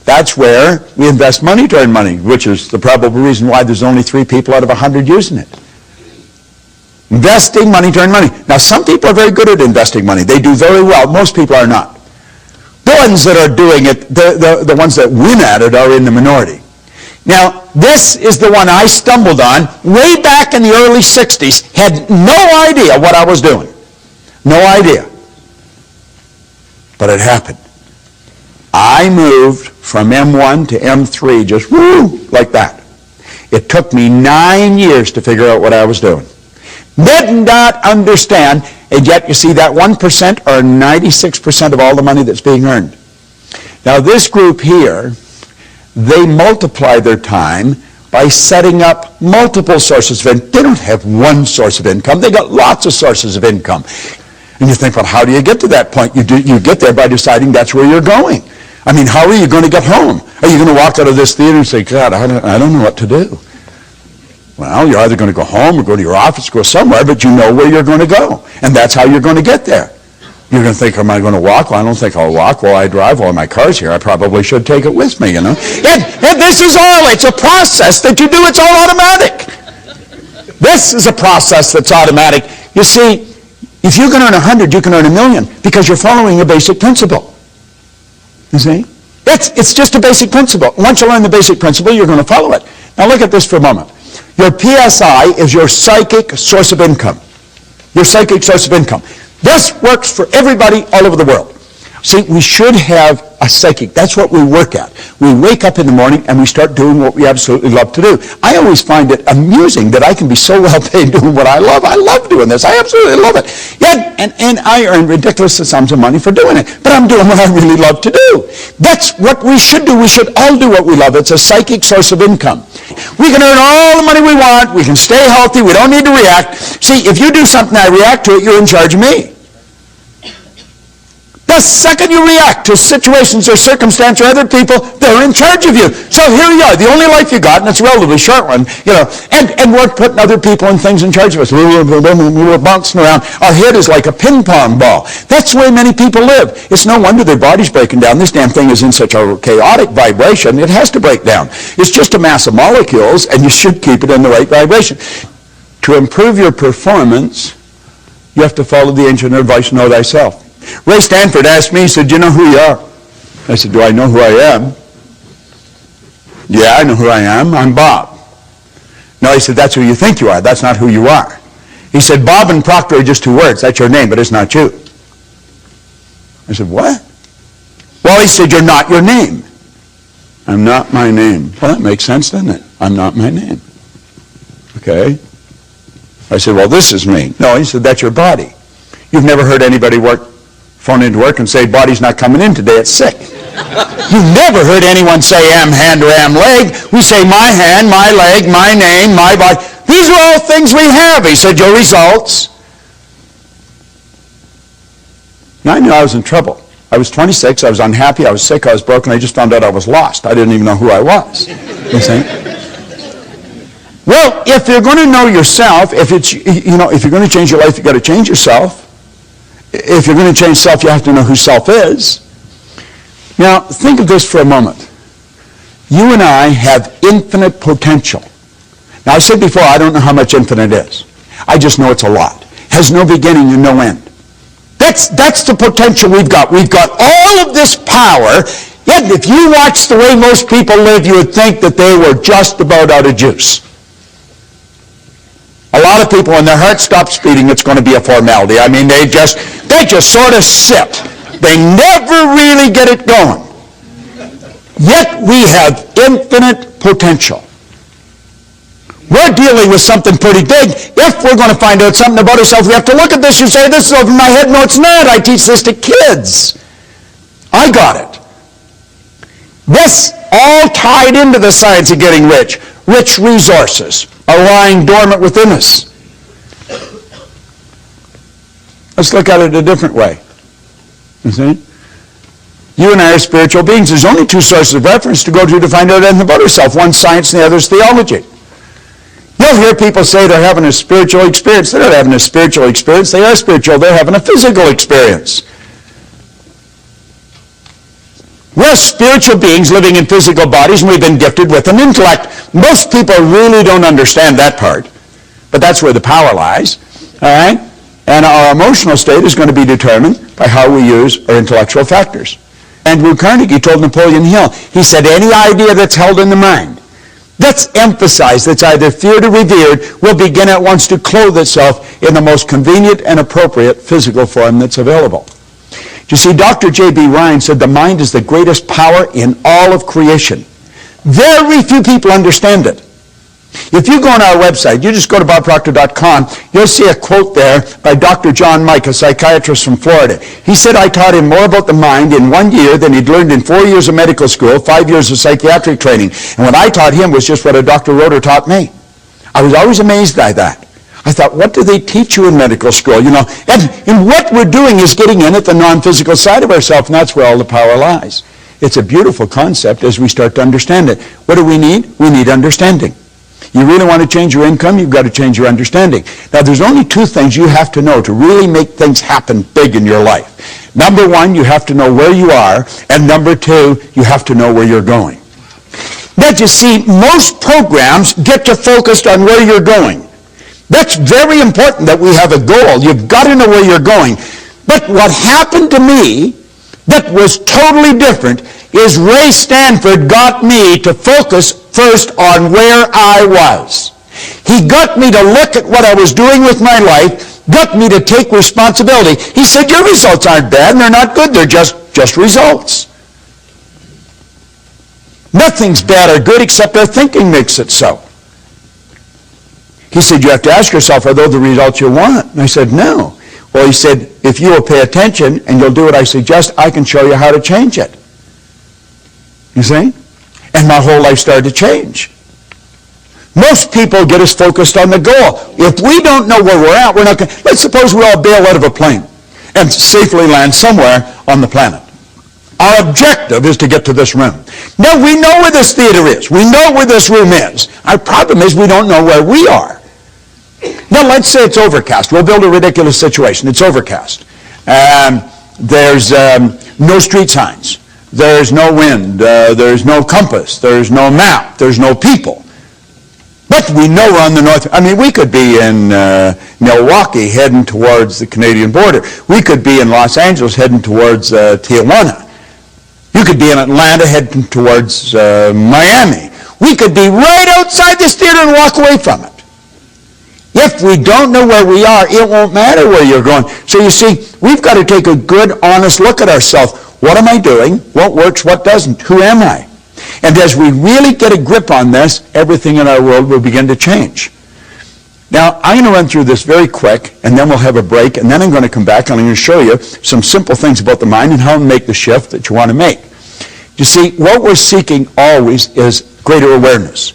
That's where we invest money to earn money, which is the probable reason why there's only 3 people out of 100 using it. Investing money to earn money. Now, some people are very good at investing money. They do very well. Most people are not. The ones that are doing it, the ones that win at it are in the minority. Now, this is the one I stumbled on way back in the early 60s. Had no idea what I was doing. No idea. But it happened. I moved from M1 to M3 just woo, like that. It took me 9 years to figure out what I was doing. Did not understand, and yet you see that 1% or 96% of all the money that's being earned. Now this group here, they multiply their time by setting up multiple sources of income. They don't have one source of income. They got lots of sources of income. And you think, well, how do you get to that point? You get there by deciding that's where you're going. I mean, how are you going to get home? Are you going to walk out of this theater and say, God, I don't know what to do? Well, you're either going to go home or go to your office, go somewhere, but you know where you're going to go. And that's how you're going to get there. You're going to think, am I going to walk? Well, I don't think I'll walk. Well, I drive. Well, my car's here. I probably should take it with me, you know. And this is all. It's a process that you do. It's all automatic. This is a process that's automatic. You see, if you can earn 100, you can earn 1,000,000 because you're following a basic principle. You see? It's just a basic principle. Once you learn the basic principle, you're going to follow it. Now look at this for a moment. Your PSI is your psychic source of income. Your psychic source of income. This works for everybody all over the world. See, we should have a psychic. That's what we work at. We wake up in the morning and we start doing what we absolutely love to do. I always find it amusing that I can be so well paid doing what I love. I love doing this. I absolutely love it. Yeah, and I earn ridiculous sums of money for doing it. But I'm doing what I really love to do. That's what we should do. We should all do what we love. It's a psychic source of income. We can earn all the money we want. We can stay healthy. We don't need to react. See, if you do something, I react to it, you're in charge of me. The second you react to situations or circumstance or other people, they're in charge of you. So here you are, the only life you got, and it's a relatively short one, you know, and we're putting other people and things in charge of us. We're bouncing around. Our head is like a ping pong ball. That's the way many people live. It's no wonder their body's breaking down. This damn thing is in such a chaotic vibration, it has to break down. It's just a mass of molecules, and you should keep it in the right vibration. To improve your performance, you have to follow the ancient advice, know thyself. Ray Stanford asked me, he said, do you know who you are? I said, do I know who I am? Yeah, I know who I am. I'm Bob. No, he said, that's who you think you are. That's not who you are. He said, Bob and Proctor are just two words. That's your name, but it's not you. I said, what? Well, he said, you're not your name. I'm not my name. Well, that makes sense, doesn't it? I'm not my name. Okay. I said, well, this is me. No, he said, that's your body. You've never heard anybody phone into work and say, body's not coming in today, it's sick. You've never heard anyone say, am hand or am leg. We say, my hand, my leg, my name, my body. These are all things we have. He said, your results. Now I knew I was in trouble. I was 26, I was unhappy, I was sick, I was broken, I just found out I was lost. I didn't even know who I was. You see? Well, if you're going to know yourself, if you're going to change your life, you've got to change yourself. If you're going to change self, you have to know who self is. Now, think of this for a moment. You and I have infinite potential. Now, I said before, I don't know how much infinite is. I just know it's a lot. It has no beginning and no end. That's the potential we've got. We've got all of this power, yet if you watch the way most people live, you would think that they were just about out of juice. A lot of people, when their heart stops beating, it's going to be a formality. I mean, they just sort of sit. They never really get it going. Yet we have infinite potential. We're dealing with something pretty big. If we're going to find out something about ourselves, we have to look at this. You say, this is over my head. No, it's not. I teach this to kids. I got it. This all tied into the science of getting rich. Rich resources are lying dormant within us. Let's look at it a different way. You see? You and I are spiritual beings. There's only two sources of reference to go to find out anything about ourselves. One's science and the other's theology. You'll hear people say they're having a spiritual experience. They're not having a spiritual experience. They are spiritual. They're having a physical experience. We're spiritual beings living in physical bodies, and we've been gifted with an intellect. Most people really don't understand that part, but that's where the power lies. All right? And our emotional state is going to be determined by how we use our intellectual factors. Andrew Carnegie told Napoleon Hill, he said, any idea that's held in the mind, that's emphasized, that's either feared or revered, will begin at once to clothe itself in the most convenient and appropriate physical form that's available. You see, Dr. J.B. Ryan said the mind is the greatest power in all of creation. Very few people understand it. If you go on our website, you just go to bobproctor.com, you'll see a quote there by Dr. John Mike, a psychiatrist from Florida. He said, I taught him more about the mind in 1 year than he'd learned in 4 years of medical school, 5 years of psychiatric training. And what I taught him was just what a Dr. Roeder taught me. I was always amazed by that. I thought, what do they teach you in medical school? You know, and what we're doing is getting in at the non-physical side of ourselves, and that's where all the power lies. It's a beautiful concept as we start to understand it. What do we need? We need understanding. You really want to change your income, you've got to change your understanding. Now, there's only two things you have to know to really make things happen big in your life. Number one, you have to know where you are, and number two, you have to know where you're going. Now, you see, most programs get you focused on where you're going. That's very important that we have a goal. You've got to know where you're going. But what happened to me that was totally different is Ray Stanford got me to focus first on where I was. He got me to look at what I was doing with my life, got me to take responsibility. He said, your results aren't bad and they're not good, they're just results. Nothing's bad or good except our thinking makes it so. He said, you have to ask yourself, are those the results you want? And I said, no. Well, he said, if you will pay attention and you'll do what I suggest, I can show you how to change it. You see? And my whole life started to change. Most people get us focused on the goal. If we don't know where we're at, we're not going to... Let's suppose we all bail out of a plane and safely land somewhere on the planet. Our objective is to get to this room. Now, we know where this theater is. We know where this room is. Our problem is we don't know where we are. Now, let's say it's overcast. We'll build a ridiculous situation. It's overcast. There's no street signs. There's no wind. There's no compass. There's no map. There's no people. But we know we're on the north. I mean, we could be in Milwaukee heading towards the Canadian border. We could be in Los Angeles heading towards Tijuana. You could be in Atlanta heading towards Miami. We could be right outside this theater and walk away from it. If we don't know where we are, it won't matter where you're going. So you see, we've got to take a good, honest look at ourselves. What am I doing? What works? What doesn't? Who am I? And as we really get a grip on this, everything in our world will begin to change. Now, I'm going to run through this very quick, and then we'll have a break, and then I'm going to come back and I'm going to show you some simple things about the mind and how to make the shift that you want to make. You see, what we're seeking always is greater awareness.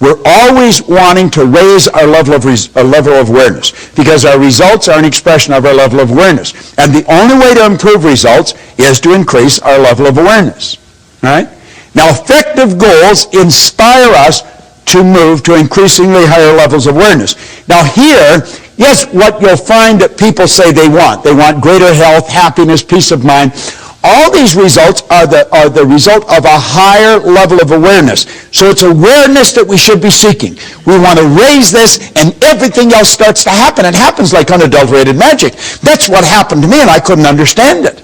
We're always wanting to raise our level of awareness because our results are an expression of our level of awareness. And the only way to improve results is to increase our level of awareness. All right? Now, effective goals inspire us to move to increasingly higher levels of awareness. Now here, yes, what you'll find that people say they want greater health, happiness, peace of mind. All these results are the result of a higher level of awareness. So it's awareness that we should be seeking. We want to raise this and everything else starts to happen. It happens like unadulterated magic. That's what happened to me and I couldn't understand it.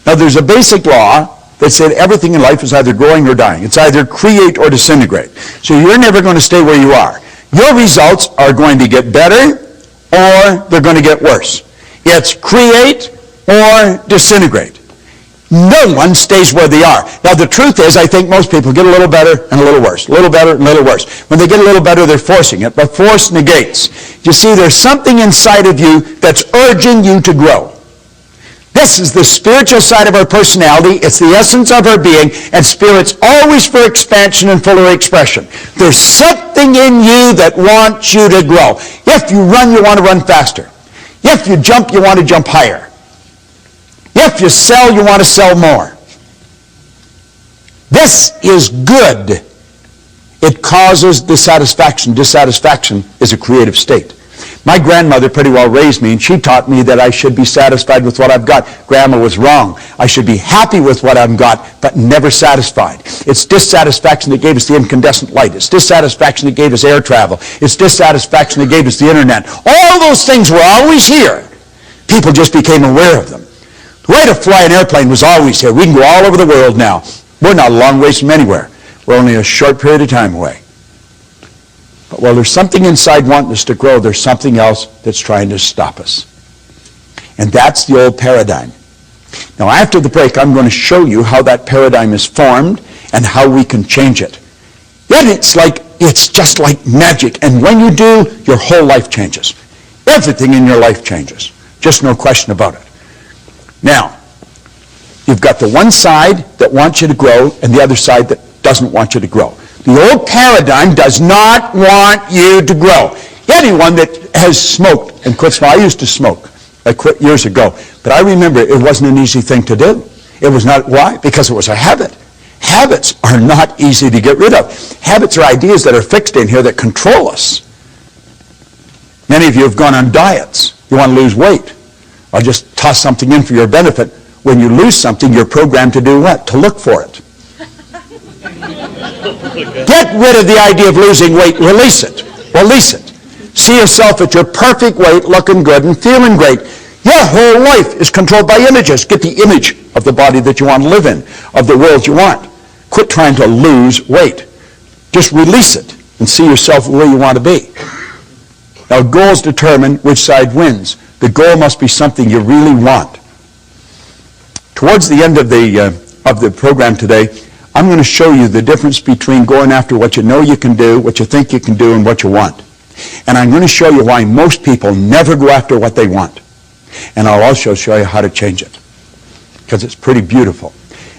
Now there's a basic law that said everything in life is either growing or dying. It's either create or disintegrate. So you're never going to stay where you are. Your results are going to get better or they're going to get worse. It's create or disintegrate. No one stays where they are. Now the truth is, I think most people get a little better and a little worse. A little better and a little worse. When they get a little better, they're forcing it. But force negates. You see, there's something inside of you that's urging you to grow. This is the spiritual side of our personality. It's the essence of our being. And spirit's always for expansion and fuller expression. There's something in you that wants you to grow. If you run, you want to run faster. If you jump, you want to jump higher. If you sell, you want to sell more. This is good. It causes dissatisfaction. Dissatisfaction is a creative state. My grandmother pretty well raised me, and she taught me that I should be satisfied with what I've got. Grandma was wrong. I should be happy with what I've got, but never satisfied. It's dissatisfaction that gave us the incandescent light. It's dissatisfaction that gave us air travel. It's dissatisfaction that gave us the internet. All those things were always here. People just became aware of them. The way to fly an airplane was always here. We can go all over the world now. We're not a long ways from anywhere. We're only a short period of time away. But while there's something inside wanting us to grow, there's something else that's trying to stop us. And that's the old paradigm. Now, after the break, I'm going to show you how that paradigm is formed and how we can change it. Yet it's just like magic. And when you do, your whole life changes. Everything in your life changes. Just no question about it. Now, you've got the one side that wants you to grow and the other side that doesn't want you to grow. The old paradigm does not want you to grow. Anyone that has smoked and quit smoking, I used to smoke. I quit years ago. But I remember it wasn't an easy thing to do. It was not. Why? Because it was a habit. Habits are not easy to get rid of. Habits are ideas that are fixed in here that control us. Many of you have gone on diets. You want to lose weight. I'll just toss something in for your benefit. When you lose something, you're programmed to do what? To look for it. Get rid of the idea of losing weight. Release it. Release it. See yourself at your perfect weight, looking good and feeling great. Your whole life is controlled by images. Get the image of the body that you want to live in, of the world you want. Quit trying to lose weight. Just release it and see yourself where you want to be. Now, goals determine which side wins. The goal must be something you really want. Towards the end of the program today, I'm going to show you the difference between going after what you know you can do, what you think you can do, and what you want. And I'm going to show you why most people never go after what they want. And I'll also show you how to change it, because it's pretty beautiful.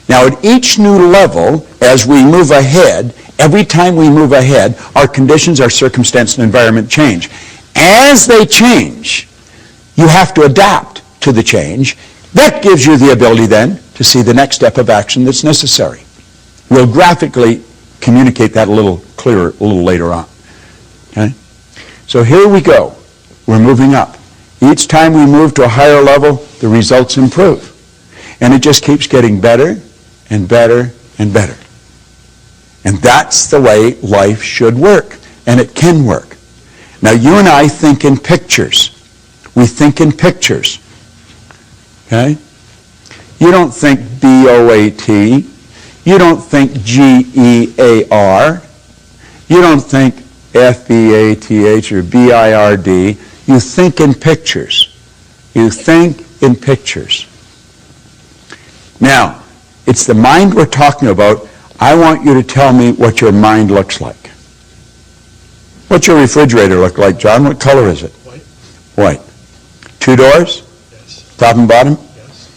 Now, at each new level, as we move ahead, every time we move ahead, our conditions, our circumstance, and environment change. As they change, you have to adapt to the change. That gives you the ability then to see the next step of action that's necessary. We'll graphically communicate that a little clearer a little later on. Okay? So here we go. We're moving up. Each time we move to a higher level, the results improve. And it just keeps getting better and better and better. And that's the way life should work. And it can work. Now, you and I think in pictures. We think in pictures. Okay? You don't think B-O-A-T. You don't think G-E-A-R. You don't think F-B-A-T-H or B-I-R-D. You think in pictures. You think in pictures. Now, it's the mind we're talking about. I want you to tell me what your mind looks like. What's your refrigerator look like, John? What color is it? White. White. 2 doors? Yes. Top and bottom? Yes.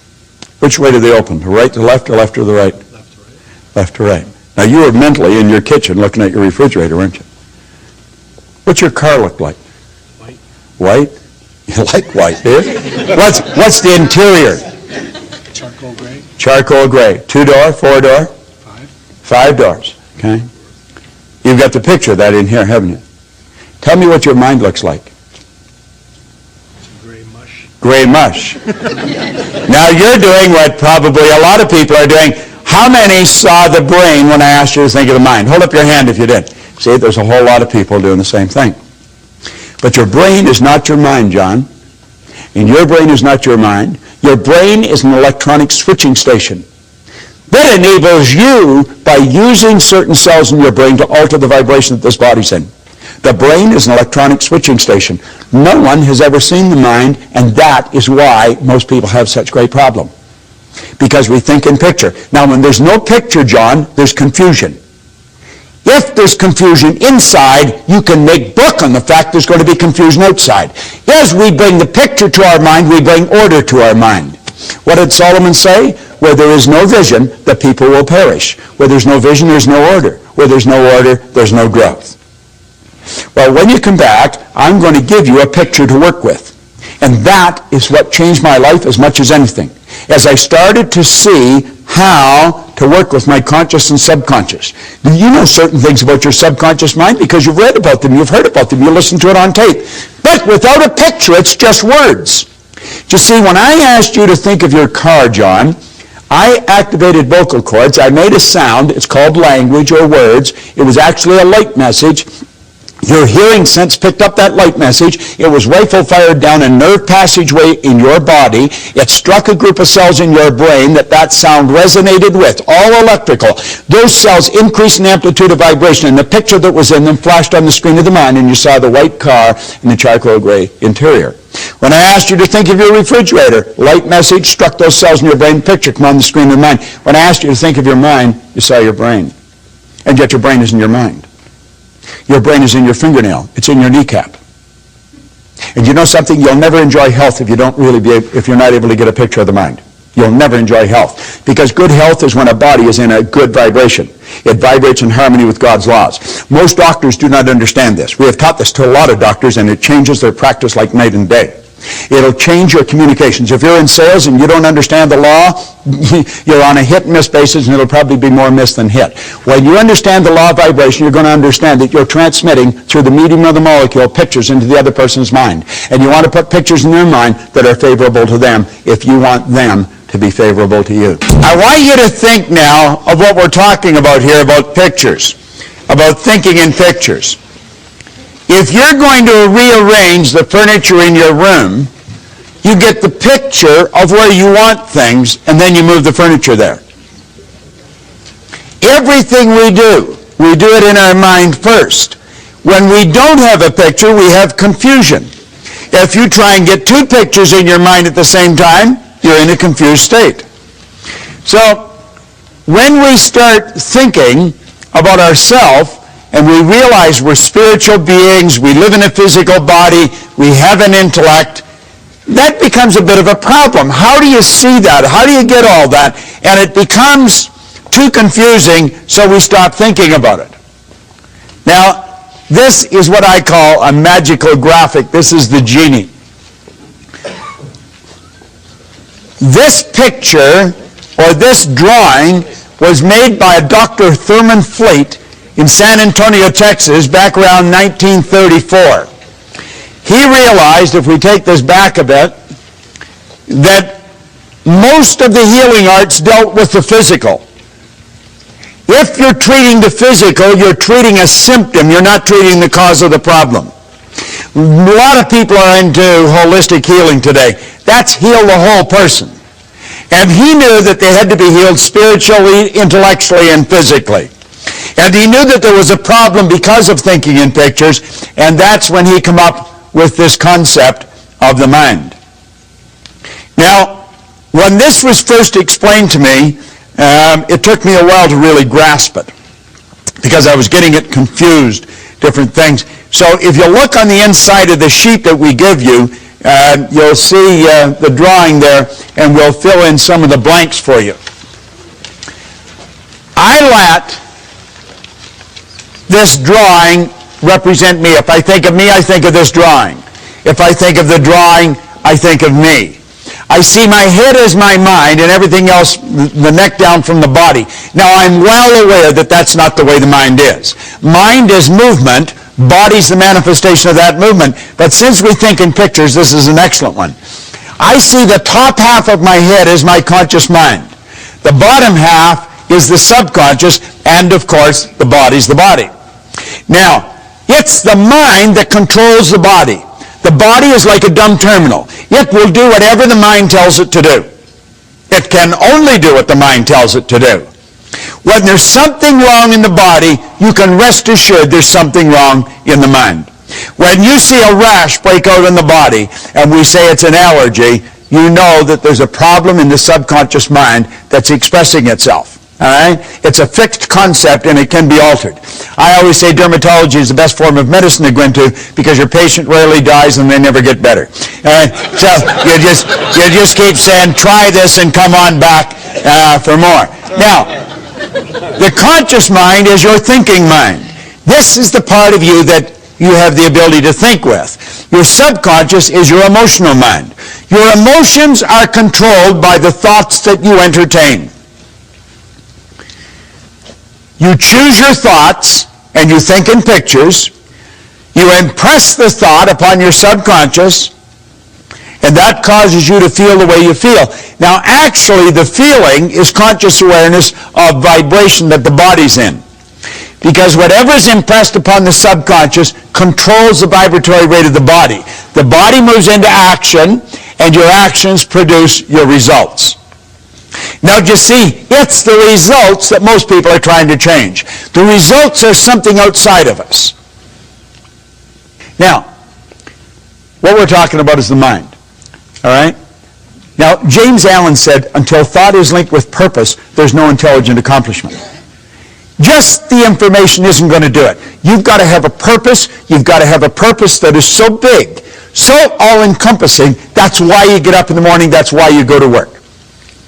Which way do they open? To right to left or left to the right? Left to right. Left to right. Now, you were mentally in your kitchen looking at your refrigerator, weren't you? What's your car look like? White. White? You like white, do you? What's the interior? Charcoal gray. Charcoal gray. 2-door, 4-door? 5. 5 doors. Okay? You've got the picture of that in here, haven't you? Tell me what your mind looks like. Gray mush. Gray mush. Now you're doing what probably a lot of people are doing. How many saw the brain when I asked you to think of the mind? Hold up your hand if you did. See, there's a whole lot of people doing the same thing. But your brain is not your mind, John. And your brain is not your mind. Your brain is an electronic switching station that enables you by using certain cells in your brain to alter the vibration that this body's in. The brain is an electronic switching station. No one has ever seen the mind, and that is why most people have such great problem. Because we think in picture. Now, when there's no picture, John, there's confusion. If there's confusion inside, you can make book on the fact there's going to be confusion outside. As we bring the picture to our mind, we bring order to our mind. What did Solomon say? Where there is no vision, the people will perish. Where there's no vision, there's no order. Where there's no order, there's no growth. Well, when you come back, I'm going to give you a picture to work with. And that is what changed my life as much as anything. As I started to see how to work with my conscious and subconscious. Do you know certain things about your subconscious mind? Because you've read about them, you've heard about them, you listened to it on tape. But without a picture, it's just words. You see, when I asked you to think of your car, John, I activated vocal cords. I made a sound. It's called language or words. It was actually a light message. Your hearing sense picked up that light message. It was rifle-fired down a nerve passageway in your body. It struck a group of cells in your brain that sound resonated with, all electrical. Those cells increased in amplitude of vibration, and the picture that was in them flashed on the screen of the mind, and you saw the white car and the charcoal gray interior. When I asked you to think of your refrigerator, light message struck those cells in your brain, picture come on the screen of the mind. When I asked you to think of your mind, you saw your brain. And yet your brain isn't your mind. Your brain is in your fingernail. It's in your kneecap. And you know something? You'll never enjoy health if you're not able to get a picture of the mind. You'll never enjoy health. Because good health is when a body is in a good vibration. It vibrates in harmony with God's laws. Most doctors do not understand this. We have taught this to a lot of doctors, and it changes their practice like night and day. It'll change your communications. If you're in sales and you don't understand the law, you're on a hit-and-miss basis, and it'll probably be more miss than hit. When you understand the law of vibration, you're going to understand that you're transmitting through the medium of the molecule pictures into the other person's mind. And you want to put pictures in their mind that are favorable to them if you want them to be favorable to you. I want you to think now of what we're talking about here about pictures, about thinking in pictures. If you're going to rearrange the furniture in your room, you get the picture of where you want things, and then you move the furniture there. Everything we do it in our mind first. When we don't have a picture, we have confusion. If you try and get two pictures in your mind at the same time, you're in a confused state. So, when we start thinking about ourselves, and we realize we're spiritual beings, we live in a physical body, we have an intellect, that becomes a bit of a problem. How do you see that? How do you get all that? And it becomes too confusing, so we stop thinking about it. Now, this is what I call a magical graphic. This is the genie. This picture, or this drawing, was made by a Dr. Thurman Fleet in San Antonio, Texas, back around 1934. He realized, if we take this back a bit, that most of the healing arts dealt with the physical. If you're treating the physical, you're treating a symptom. You're not treating the cause of the problem. A lot of people are into holistic healing today. That's heal the whole person. And he knew that they had to be healed spiritually, intellectually, and physically. And he knew that there was a problem because of thinking in pictures, and that's when he came up with this concept of the mind. Now, when this was first explained to me, it took me a while to really grasp it, because I was getting it confused, different things. So if you look on the inside of the sheet that we give you, you'll see the drawing there, and we'll fill in some of the blanks for you. I let this drawing represent me. If I think of me, I think of this drawing. If I think of the drawing, I think of me. I see my head as my mind and everything else, the neck down from the body. Now, I'm well aware that that's not the way the mind is. Mind is movement. Body's the manifestation of that movement. But since we think in pictures, this is an excellent one. I see the top half of my head as my conscious mind. The bottom half is the subconscious, and of course, the body's the body. Now, it's the mind that controls the body. The body is like a dumb terminal. It will do whatever the mind tells it to do. It can only do what the mind tells it to do. When there's something wrong in the body, you can rest assured there's something wrong in the mind. When you see a rash break out in the body, and we say it's an allergy, you know that there's a problem in the subconscious mind that's expressing itself. All right? It's a fixed concept, and it can be altered. I always say dermatology is the best form of medicine to go into, because your patient rarely dies and they never get better. So you just keep saying, try this and come on back for more. Now, the conscious mind is your thinking mind. This is the part of you that you have the ability to think with. Your subconscious is your emotional mind. Your emotions are controlled by the thoughts that you entertain. You choose your thoughts, and you think in pictures. You impress the thought upon your subconscious, and that causes you to feel the way you feel. Now, actually, the feeling is conscious awareness of vibration that the body's in. Because whatever is impressed upon the subconscious controls the vibratory rate of the body. The body moves into action, and your actions produce your results. Now, you see, it's the results that most people are trying to change. The results are something outside of us. Now, what we're talking about is the mind. All right? Now, James Allen said, until thought is linked with purpose, there's no intelligent accomplishment. Just the information isn't going to do it. You've got to have a purpose. You've got to have a purpose that is so big, so all-encompassing. That's why you get up in the morning. That's why you go to work.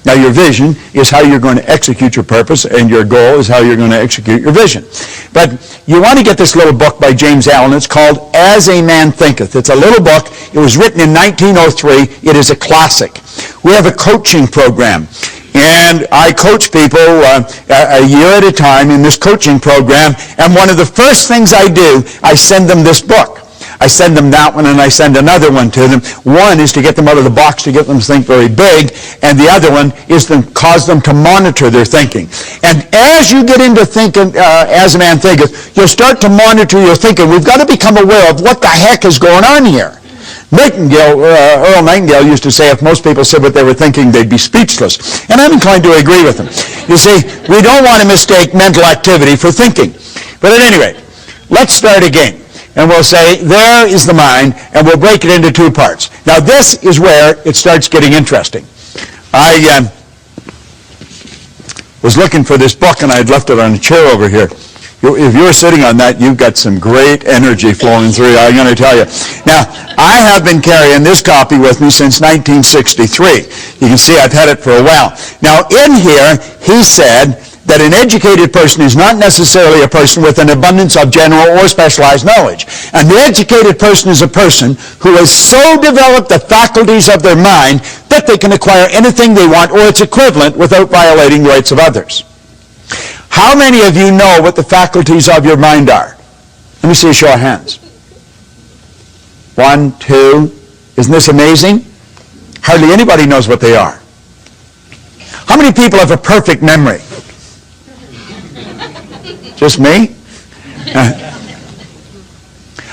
Now, your vision is how you're going to execute your purpose, and your goal is how you're going to execute your vision. But you want to get this little book by James Allen. It's called As a Man Thinketh. It's a little book. It was written in 1903. It is a classic. We have a coaching program, and I coach people a year at a time in this coaching program, and one of the first things I do, I send them this book. I send them that one, and I send another one to them. One is to get them out of the box, to get them to think very big, and the other one is to cause them to monitor their thinking. And as you get into thinking, as a man thinketh, you'll start to monitor your thinking. We've got to become aware of what the heck is going on here. Earl Nightingale used to say if most people said what they were thinking, they'd be speechless. And I'm inclined to agree with him. You see, we don't want to mistake mental activity for thinking. But at any rate, let's start again. And we'll say, there is the mind, and we'll break it into two parts. Now, this is where it starts getting interesting. I was looking for this book, and I'd left it on a chair over here. If you're sitting on that, you've got some great energy flowing through you, I'm going to tell you. Now, I have been carrying this copy with me since 1963. You can see I've had it for a while. Now, in here, he said that an educated person is not necessarily a person with an abundance of general or specialized knowledge. And the educated person is a person who has so developed the faculties of their mind that they can acquire anything they want or its equivalent without violating the rights of others. How many of you know what the faculties of your mind are? Let me see a show of hands. 1, 2. Isn't this amazing? Hardly anybody knows what they are. How many people have a perfect memory? Just me?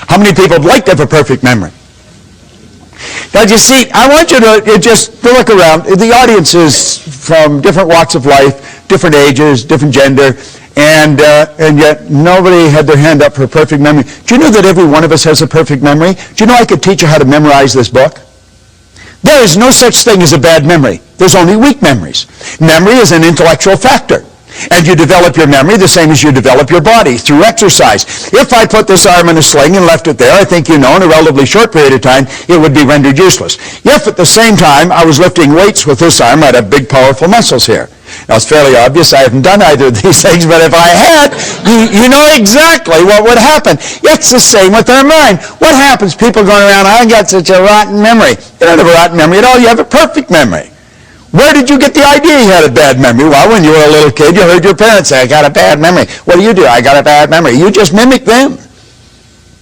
How many people would like to have a perfect memory? Now, you see, I want you to just look around. The audience is from different walks of life, different ages, different gender, and yet nobody had their hand up for a perfect memory. Do you know that every one of us has a perfect memory? Do you know I could teach you how to memorize this book? There is no such thing as a bad memory. There's only weak memories. Memory is an intellectual factor. And you develop your memory the same as you develop your body, through exercise. If I put this arm in a sling and left it there, I think you know in a relatively short period of time, it would be rendered useless. If at the same time I was lifting weights with this arm, I'd have big, powerful muscles here. Now, it's fairly obvious I haven't done either of these things, but if I had, you know exactly what would happen. It's the same with our mind. What happens? People going around, I got such a rotten memory. You don't have a rotten memory at all. You have a perfect memory. Where did you get the idea you had a bad memory? Well, when you were a little kid, you heard your parents say, I got a bad memory. What do? I got a bad memory. You just mimic them.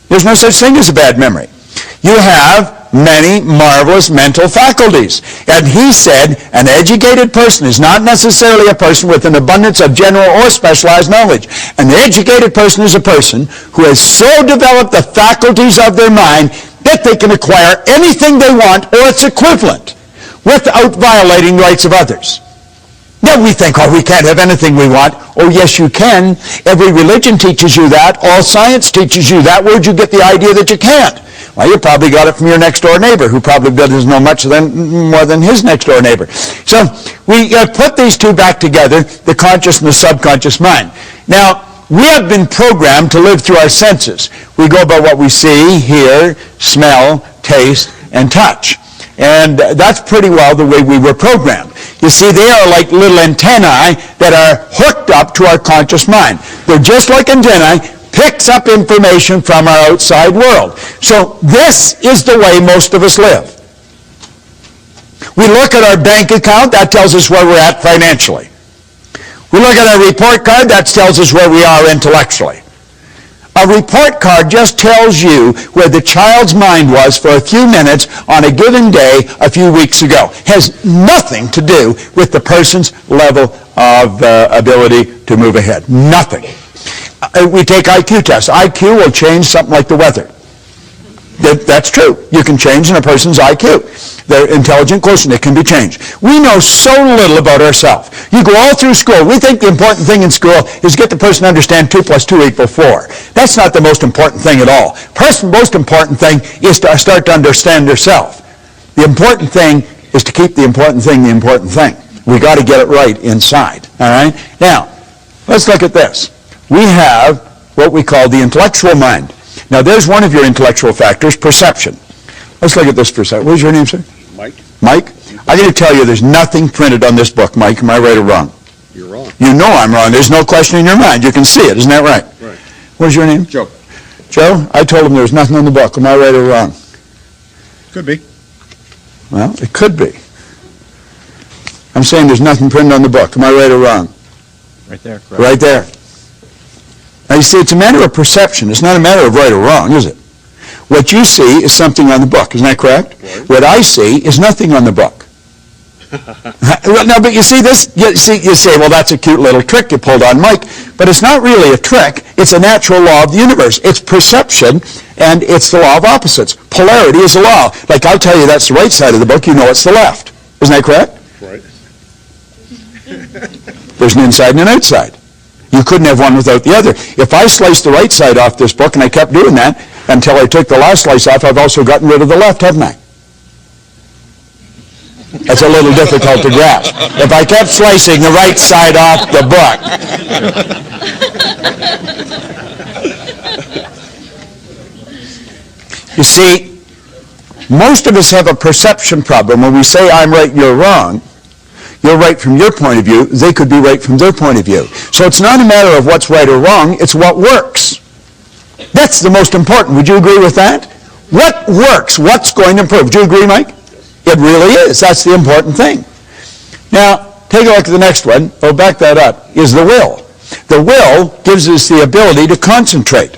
There's no such thing as a bad memory. You have many marvelous mental faculties. And he said, an educated person is not necessarily a person with an abundance of general or specialized knowledge. An educated person is a person who has so developed the faculties of their mind that they can acquire anything they want or its equivalent without violating the rights of others. Now we think, oh, we can't have anything we want. Oh, yes, you can. Every religion teaches you that. All science teaches you that. Where'd you get the idea that you can't? Well, you probably got it from your next-door neighbor, who probably doesn't know much more than his next-door neighbor. So we put these two back together, the conscious and the subconscious mind. Now, we have been programmed to live through our senses. We go by what we see, hear, smell, taste, and touch. And that's pretty well the way we were programmed. You see, they are like little antennae that are hooked up to our conscious mind. They're just like antennae, picks up information from our outside world. So this is the way most of us live. We look at our bank account, that tells us where we're at financially. We look at our report card, that tells us where we are intellectually. A report card just tells you where the child's mind was for a few minutes on a given day a few weeks ago. Has nothing to do with the person's level of ability to move ahead. Nothing. We take IQ tests. IQ will change something like the weather. That's true. You can change in a person's IQ. Their intelligent quotient, it can be changed. We know so little about ourselves. You go all through school. We think the important thing in school is get the person to understand 2 + 2 = 4. That's not the most important thing at all. The most important thing is to start to understand yourself. The important thing is to keep the important thing the important thing. We got to get it right inside. All right? Now, let's look at this. We have what we call the intellectual mind. Now, there's one of your intellectual factors, perception. Let's look at this for a second. What is your name, sir? Mike? Mike? I'm going to tell you there's nothing printed on this book, Mike. Am I right or wrong? You're wrong. You know I'm wrong. There's no question in your mind. You can see it. Isn't that right? Right. What is your name? Joe. Joe? I told him there's nothing on the book. Am I right or wrong? Could be. Well, it could be. I'm saying there's nothing printed on the book. Am I right or wrong? Right there, correct. Right there. Now, you see, it's a matter of perception. It's not a matter of right or wrong, is it? What you see is something on the book. Isn't that correct? Right. What I see is nothing on the book. No, but you see this, you say, well, that's a cute little trick you pulled on Mike. But it's not really a trick. It's a natural law of the universe. It's perception, and it's the law of opposites. Polarity is a law. Like, I'll tell you that's the right side of the book. You know it's the left. Isn't that correct? Right. There's an inside and an outside. You couldn't have one without the other. If I sliced the right side off this book, and I kept doing that until I took the last slice off, I've also gotten rid of the left, haven't I? That's a little difficult to grasp. If I kept slicing the right side off the book. You see, most of us have a perception problem. When we say, I'm right, you're wrong, you're right from your point of view, they could be right from their point of view. So it's not a matter of what's right or wrong, it's what works. That's the most important. Would you agree with that? What works? What's going to improve? Do you agree, Mike? It really is. That's the important thing. Now, take a look at the next one. Oh, back that up. Is the will. The will gives us the ability to concentrate.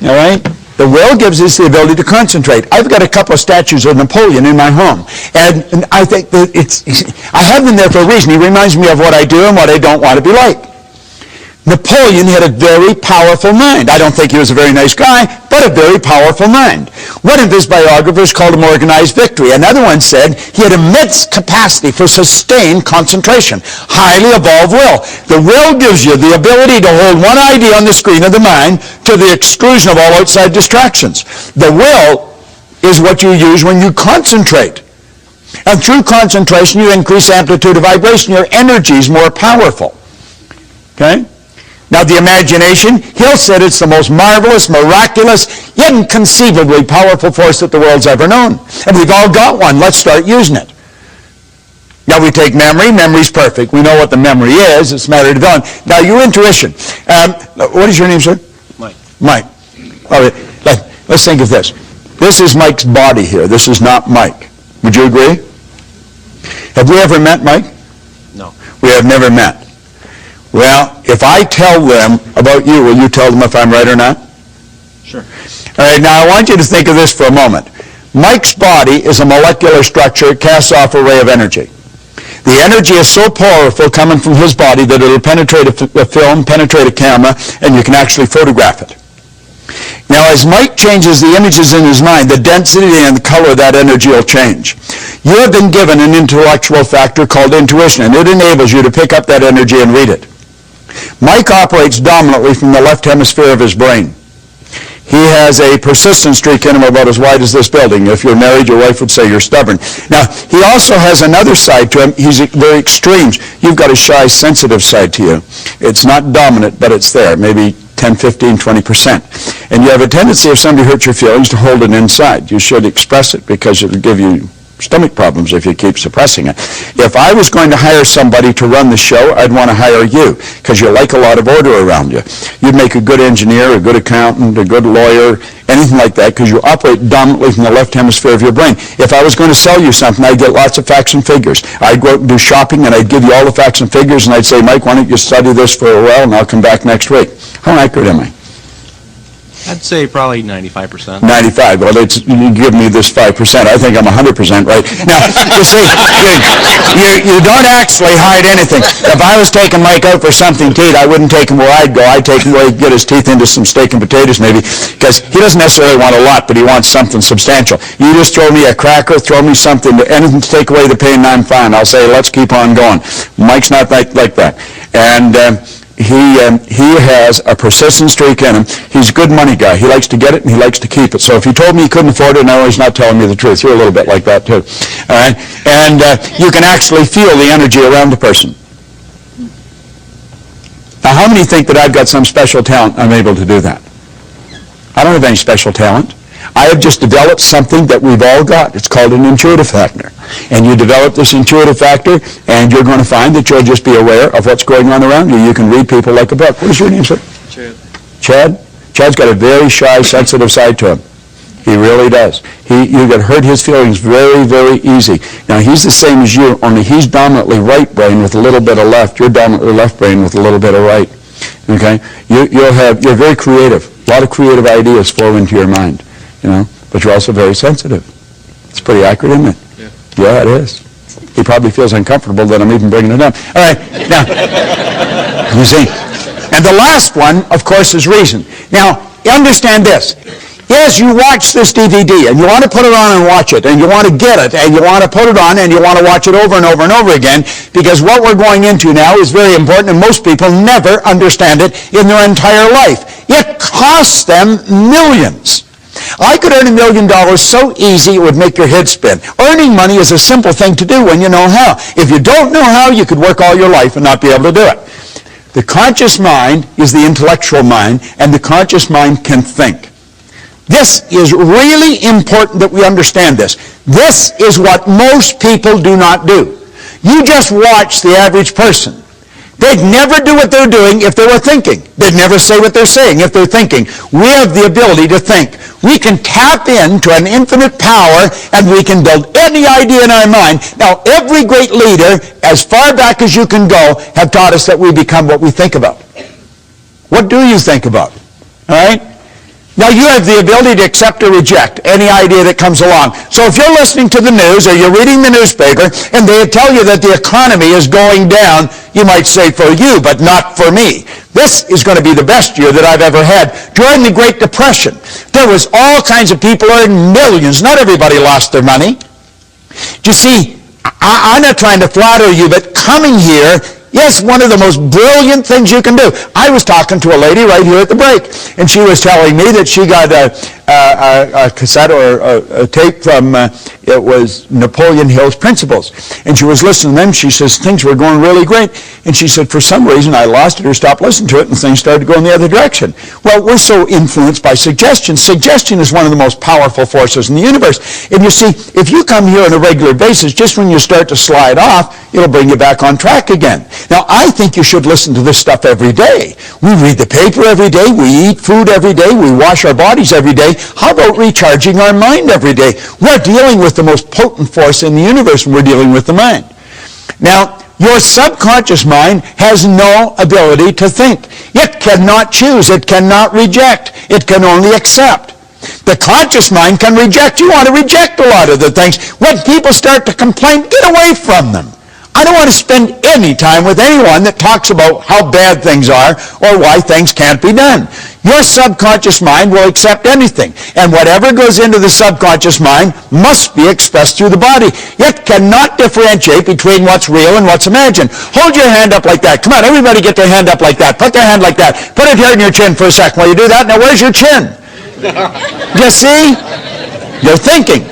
All right? The will gives us the ability to concentrate. I've got a couple of statues of Napoleon in my home. And I think that I have them there for a reason. He reminds me of what I do and what I don't want to be like. Napoleon had a very powerful mind. I don't think he was a very nice guy, but a very powerful mind. One of his biographers called him organized victory. Another one said he had immense capacity for sustained concentration, highly evolved will. The will gives you the ability to hold one idea on the screen of the mind to the exclusion of all outside distractions. The will is what you use when you concentrate. And through concentration, you increase amplitude of vibration. Your energy is more powerful. Okay? Now, the imagination, he'll say it's the most marvelous, miraculous, inconceivably powerful force that the world's ever known. And we've all got one. Let's start using it. Now, we take memory. Memory's perfect. We know what the memory is. It's a matter of developing. Now, your intuition. What is your name, sir? Mike. Mike. All right. Let's think of this. This is Mike's body here. This is not Mike. Would you agree? Have we ever met, Mike? No. We have never met. Well, if I tell them about you, will you tell them if I'm right or not? Sure. All right, now I want you to think of this for a moment. Mike's body is a molecular structure. It casts off a ray of energy. The energy is so powerful coming from his body that it'll penetrate a film, penetrate a camera, and you can actually photograph it. Now, as Mike changes the images in his mind, the density and the color of that energy will change. You have been given an intellectual factor called intuition, and it enables you to pick up that energy and read it. Mike operates dominantly from the left hemisphere of his brain. He has a persistent streak in him about as wide as this building. If you're married, your wife would say you're stubborn. Now, he also has another side to him. He's very extremes. You've got a shy, sensitive side to you. It's not dominant, but it's there, maybe 10, 15, 20%. And you have a tendency, if somebody hurts your feelings, to hold it inside. You should express it because it'll give you stomach problems if you keep suppressing it. If I was going to hire somebody to run the show, I'd want to hire you because you like a lot of order around you. You'd make a good engineer, a good accountant, a good lawyer, anything like that because you operate dominantly from the left hemisphere of your brain. If I was going to sell you something, I'd get lots of facts and figures. I'd go out and do shopping and I'd give you all the facts and figures and I'd say, Mike, why don't you study this for a while and I'll come back next week. How accurate am I? I'd say probably 95%. 95. Well, you give me this 5%. I think I'm 100% right. Now, you see, you don't actually hide anything. If I was taking Mike out for something to eat, I wouldn't take him where I'd go. I'd take him where he'd get his teeth into some steak and potatoes maybe, because he doesn't necessarily want a lot, but he wants something substantial. You just throw me a cracker, throw me something, anything to take away the pain, I'm fine. I'll say, let's keep on going. Mike's not like that. And he has a persistent streak in him. He's a good money guy. He likes to get it and he likes to keep it. So if he told me he couldn't afford it, no, he's not telling me the truth. You're a little bit like that too. All right? And you can actually feel the energy around the person. Now, how many think that I've got some special talent? I'm able to do that. I don't have any special talent. I have just developed something that we've all got. It's called an intuitive factor. And you develop this intuitive factor, and you're going to find that you'll just be aware of what's going on around you. You can read people like a book. What is your name, sir? Chad. Chad? Chad's got a very shy, sensitive side to him. He really does. You can hurt his feelings very, very easy. Now, he's the same as you, only he's dominantly right brain with a little bit of left. You're dominantly left brain with a little bit of right. Okay? You're very creative. A lot of creative ideas flow into your mind. You know, but you're also very sensitive. It's pretty accurate, isn't it? Yeah, it is. He probably feels uncomfortable that I'm even bringing it up. All right, now, you see. And the last one, of course, is reason. Now, understand this. Yes, you watch this DVD, and you want to put it on and watch it, and you want to get it, and you want to put it on, and you want to watch it over and over and over again, because what we're going into now is very important, and most people never understand it in their entire life. It costs them millions. I could earn $1 million so easy it would make your head spin. Earning money is a simple thing to do when you know how. If you don't know how, you could work all your life and not be able to do it. The conscious mind is the intellectual mind, and the conscious mind can think. This is really important that we understand this. This is what most people do not do. You just watch the average person. They'd never do what they're doing if they were thinking. They'd never say what they're saying if they're thinking. We have the ability to think. We can tap into an infinite power, and we can build any idea in our mind. Now, every great leader, as far back as you can go, have taught us that we become what we think about. What do you think about? All right? Now, you have the ability to accept or reject any idea that comes along. So if you're listening to the news or you're reading the newspaper and they tell you that the economy is going down, you might say, for you, but not for me. This is going to be the best year that I've ever had. During the Great Depression, there was all kinds of people earning millions. Not everybody lost their money. You see, I'm not trying to flatter you, but coming here, yes, one of the most brilliant things you can do. I was talking to a lady right here at the break, and she was telling me that she got a cassette or a tape from, it was Napoleon Hill's Principles. And she was listening to them. She says, things were going really great. And she said, for some reason, I lost it or stopped listening to it, and things started to go in the other direction. Well, we're so influenced by suggestion. Suggestion is one of the most powerful forces in the universe. And you see, if you come here on a regular basis, just when you start to slide off, it'll bring you back on track again. Now, I think you should listen to this stuff every day. We read the paper every day. We eat food every day. We wash our bodies every day. How about recharging our mind every day? We're dealing with the most potent force in the universe when we're dealing with the mind. Now, your subconscious mind has no ability to think. It cannot choose. It cannot reject. It can only accept. The conscious mind can reject. You want to reject a lot of the things. When people start to complain, get away from them. I don't want to spend any time with anyone that talks about how bad things are or why things can't be done. Your subconscious mind will accept anything, and whatever goes into the subconscious mind must be expressed through the body. It cannot differentiate between what's real and what's imagined. Hold your hand up like that. Come on, everybody get their hand up like that. Put their hand like that. Put it here in your chin for a second while you do that. Now, where's your chin? You see? You're thinking.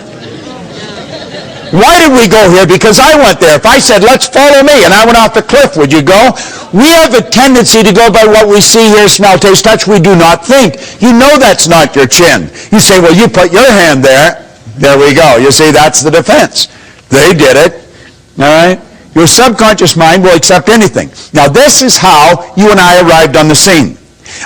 Why did we go here? Because I went there. If I said, let's follow me, and I went off the cliff, would you go? We have a tendency to go by what we see, hear, smell, taste, touch. We do not think. You know that's not your chin. You say, well, you put your hand there. There we go. You see, that's the defense. They did it. All right? Your subconscious mind will accept anything. Now, this is how you and I arrived on the scene.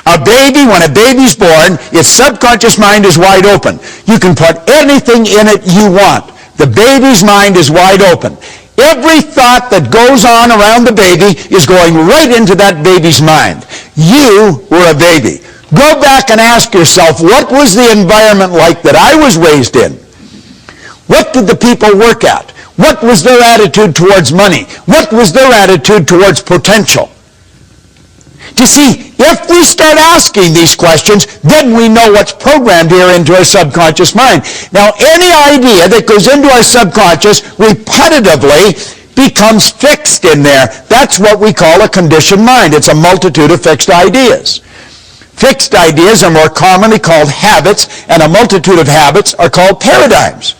A baby, when a baby's born, its subconscious mind is wide open. You can put anything in it you want. The baby's mind is wide open. Every thought that goes on around the baby is going right into that baby's mind. You were a baby. Go back and ask yourself, what was the environment like that I was raised in? What did the people work at? What was their attitude towards money? What was their attitude towards potential? You see, if we start asking these questions, then we know what's programmed here into our subconscious mind. Now, any idea that goes into our subconscious repetitively becomes fixed in there. That's what we call a conditioned mind. It's a multitude of fixed ideas. Fixed ideas are more commonly called habits, and a multitude of habits are called paradigms.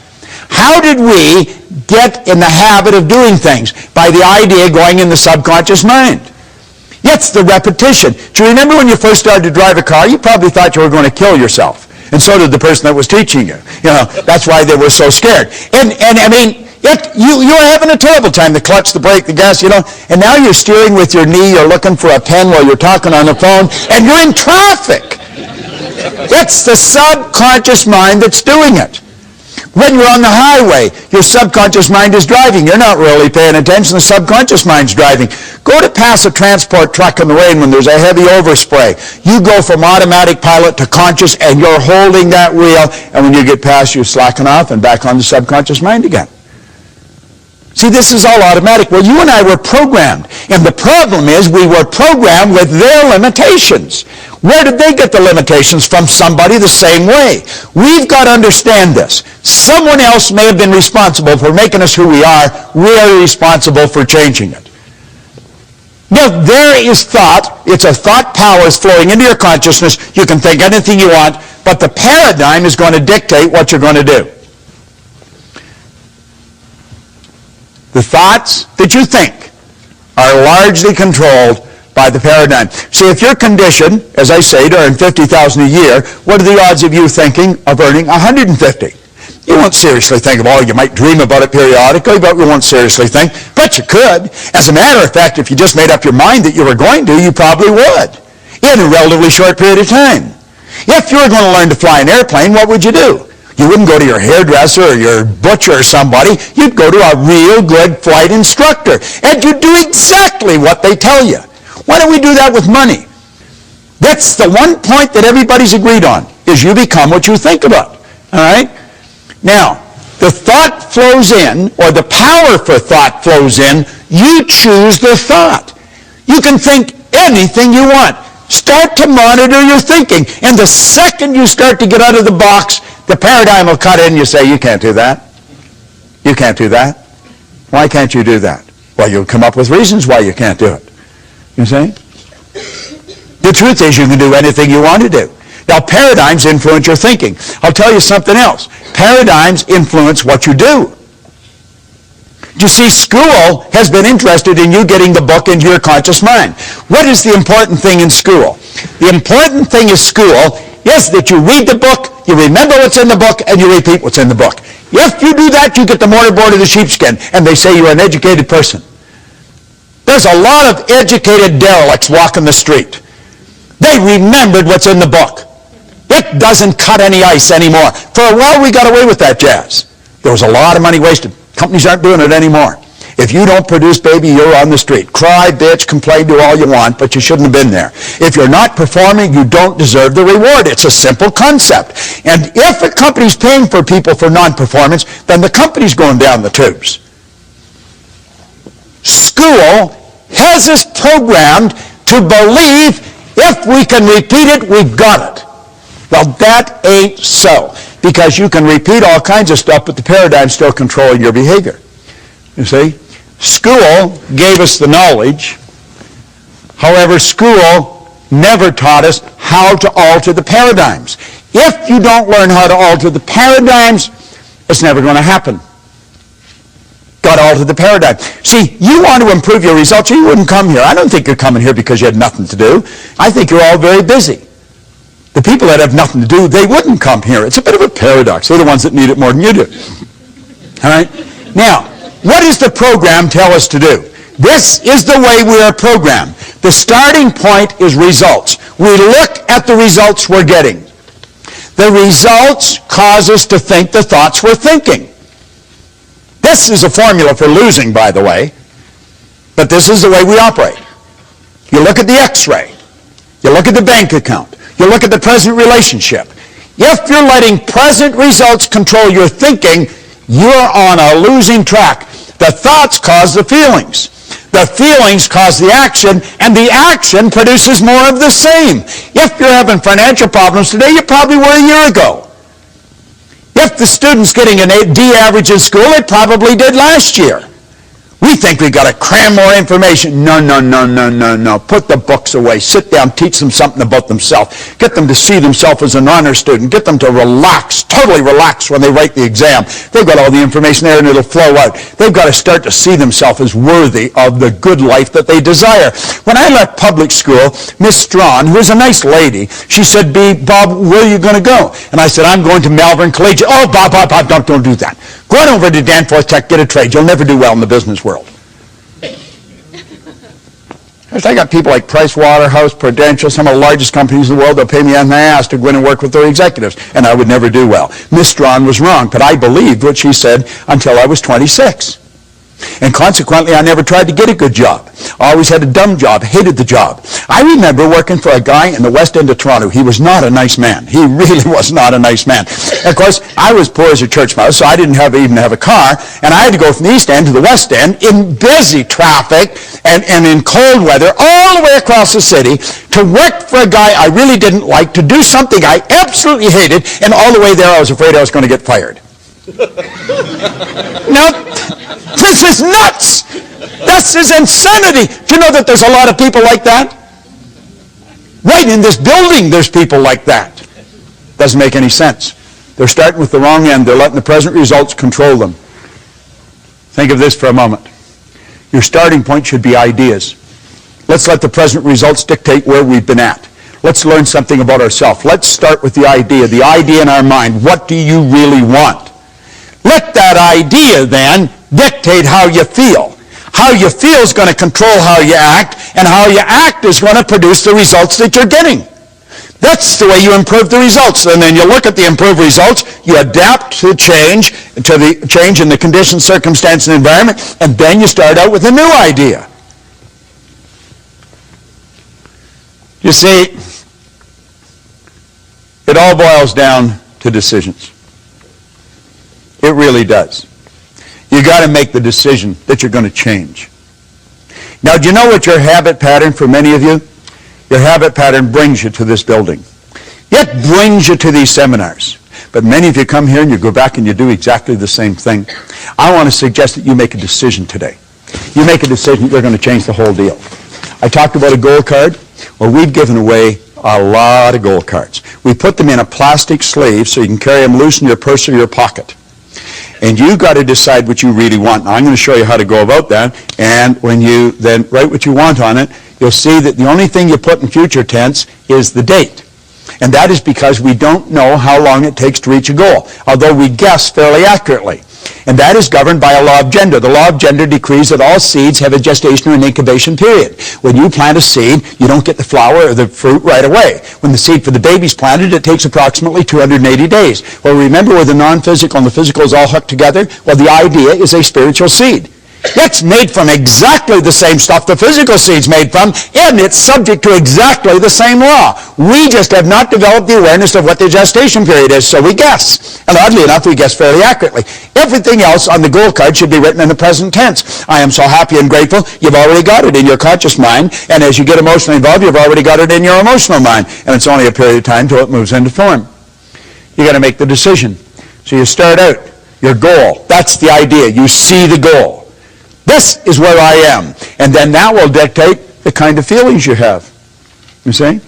How did we get in the habit of doing things? By the idea going in the subconscious mind. It's the repetition. Do you remember when you first started to drive a car, you probably thought you were going to kill yourself. And so did the person that was teaching you. That's why they were so scared. And I mean, you were having a terrible time, the clutch, the brake, the gas, and now you're steering with your knee, you're looking for a pen while you're talking on the phone, and you're in traffic. It's the subconscious mind that's doing it. When you're on the highway, your subconscious mind is driving. You're not really paying attention. The subconscious mind's driving. Go to pass a transport truck in the rain when there's a heavy overspray. You go from automatic pilot to conscious, and you're holding that wheel, and when you get past, you slacken off and back on the subconscious mind again. See, this is all automatic. Well, you and I were programmed, and the problem is we were programmed with their limitations. Where did they get the limitations? From somebody the same way. We've got to understand this. Someone else may have been responsible for making us who we are. We're responsible for changing it. Now, there is thought. It's a thought power is flowing into your consciousness. You can think anything you want, but the paradigm is going to dictate what you're going to do. The thoughts that you think are largely controlled by the paradigm. See, if you're conditioned, as I say, to earn $50,000 a year, what are the odds of you thinking of earning $150,000? You won't seriously think of, you might dream about it periodically, but you won't seriously think. But you could. As a matter of fact, if you just made up your mind that you were going to, you probably would, in a relatively short period of time. If you were going to learn to fly an airplane, what would you do? You wouldn't go to your hairdresser or your butcher or somebody. You'd go to a real good flight instructor. And you'd do exactly what they tell you. Why don't we do that with money? That's the one point that everybody's agreed on, is you become what you think about. All right? Now, the thought flows in, or the power for thought flows in. You choose the thought. You can think anything you want. Start to monitor your thinking. And the second you start to get out of the box, the paradigm will cut in and you say, you can't do that. You can't do that. Why can't you do that? Well, you'll come up with reasons why you can't do it. You see? The truth is you can do anything you want to do. Now, paradigms influence your thinking. I'll tell you something else. Paradigms influence what you do. You see, school has been interested in you getting the book into your conscious mind. What is the important thing in school? The important thing in school is that you read the book, you remember what's in the book, and you repeat what's in the book. If you do that, you get the mortarboard of the sheepskin, and they say you're an educated person. There's a lot of educated derelicts walking the street. They remembered what's in the book. It doesn't cut any ice anymore. For a while, we got away with that jazz. There was a lot of money wasted. Companies aren't doing it anymore. If you don't produce, baby, you're on the street. Cry, bitch, complain, do all you want, but you shouldn't have been there. If you're not performing, you don't deserve the reward. It's a simple concept. And if a company's paying for people for non-performance, then the company's going down the tubes. School has us programmed to believe if we can repeat it, we've got it. Well, that ain't so, because you can repeat all kinds of stuff, but the paradigm's still controlling your behavior. You see? School gave us the knowledge. However, school never taught us how to alter the paradigms. If you don't learn how to alter the paradigms, it's never going to happen. Got to alter the paradigm. See, you want to improve your results, or you wouldn't come here. I don't think you're coming here because you had nothing to do. I think you're all very busy. The people that have nothing to do, they wouldn't come here. It's a bit of a paradox. They're the ones that need it more than you do. All right? Now, what does the program tell us to do? This is the way we are programmed. The starting point is results. We look at the results we're getting. The results cause us to think the thoughts we're thinking. This is a formula for losing, by the way, but this is the way we operate. You look at the x-ray. You look at the bank account. You look at the present relationship. If you're letting present results control your thinking, you're on a losing track. The thoughts cause the feelings. The feelings cause the action, and the action produces more of the same. If you're having financial problems today, you probably were a year ago. If the student's getting an D average in school, it probably did last year. We think we've got to cram more information. No. Put the books away. Sit down, teach them something about themselves. Get them to see themselves as an honor student. Get them to relax, totally relax when they write the exam. They've got all the information there and it'll flow out. They've got to start to see themselves as worthy of the good life that they desire. When I left public school, Miss Strawn, who was a nice lady, she said, Bob, where are you going to go? And I said, I'm going to Malvern Collegiate. Oh, Bob, don't do that. Go on over to Danforth Tech, get a trade. You'll never do well in the business world. I got people like Price Waterhouse, Prudential, some of the largest companies in the world. They'll pay me on the ass to go in and work with their executives, and I would never do well. Miss Strawn was wrong, but I believed what she said until I was 26. And consequently, I never tried to get a good job. I always had a dumb job, hated the job. I remember working for a guy in the West End of Toronto. He was not a nice man. He really was not a nice man. And of course, I was poor as a church mouse, so I didn't even have a car, and I had to go from the East End to the West End in busy traffic and in cold weather all the way across the city to work for a guy I really didn't like, to do something I absolutely hated, and all the way there I was afraid I was going to get fired. Now, this is nuts. This is insanity. Do you know that there's a lot of people like that? Right in this building, there's people like that. Doesn't make any sense. They're starting with the wrong end. They're letting the present results control them. Think of this for a moment. Your starting point should be ideas. Let's let the present results dictate where we've been at. Let's learn something about ourselves. Let's start with the idea in our mind. What do you really want? Let that idea then dictate how you feel. How you feel is going to control how you act, and how you act is going to produce the results that you're getting. That's the way you improve the results. And then you look at the improved results, you adapt to the change in the conditions, circumstance, and environment, and then you start out with a new idea. You see, it all boils down to decisions. It really does. You got to make the decision that you're going to change. Now, do you know what your habit pattern, for many of you? Your habit pattern brings you to this building. It brings you to these seminars. But many of you come here and you go back and you do exactly the same thing. I want to suggest that you make a decision today. You make a decision that you're going to change the whole deal. I talked about a gold card. Well, we've given away a lot of gold cards. We put them in a plastic sleeve so you can carry them loose in your purse or your pocket. And you've got to decide what you really want. Now, I'm going to show you how to go about that. And when you then write what you want on it, you'll see that the only thing you put in future tense is the date. And that is because we don't know how long it takes to reach a goal, although we guess fairly accurately. And that is governed by a law of gender. The law of gender decrees that all seeds have a gestation or an incubation period. When you plant a seed, you don't get the flower or the fruit right away. When the seed for the baby's planted, it takes approximately 280 days. Well, remember where the non-physical and the physical is all hooked together? Well, the idea is a spiritual seed. It's made from exactly the same stuff the physical seed's made from, and it's subject to exactly the same law. We just have not developed the awareness of what the gestation period is, so we guess. And oddly enough, we guess fairly accurately. Everything else on the goal card should be written in the present tense. I am so happy and grateful. You've already got it in your conscious mind, and as you get emotionally involved, you've already got it in your emotional mind, and it's only a period of time until it moves into form. You got to make the decision. So you start out, your goal. That's the idea. You see the goal. This is where I am. And then that will dictate the kind of feelings you have. You see?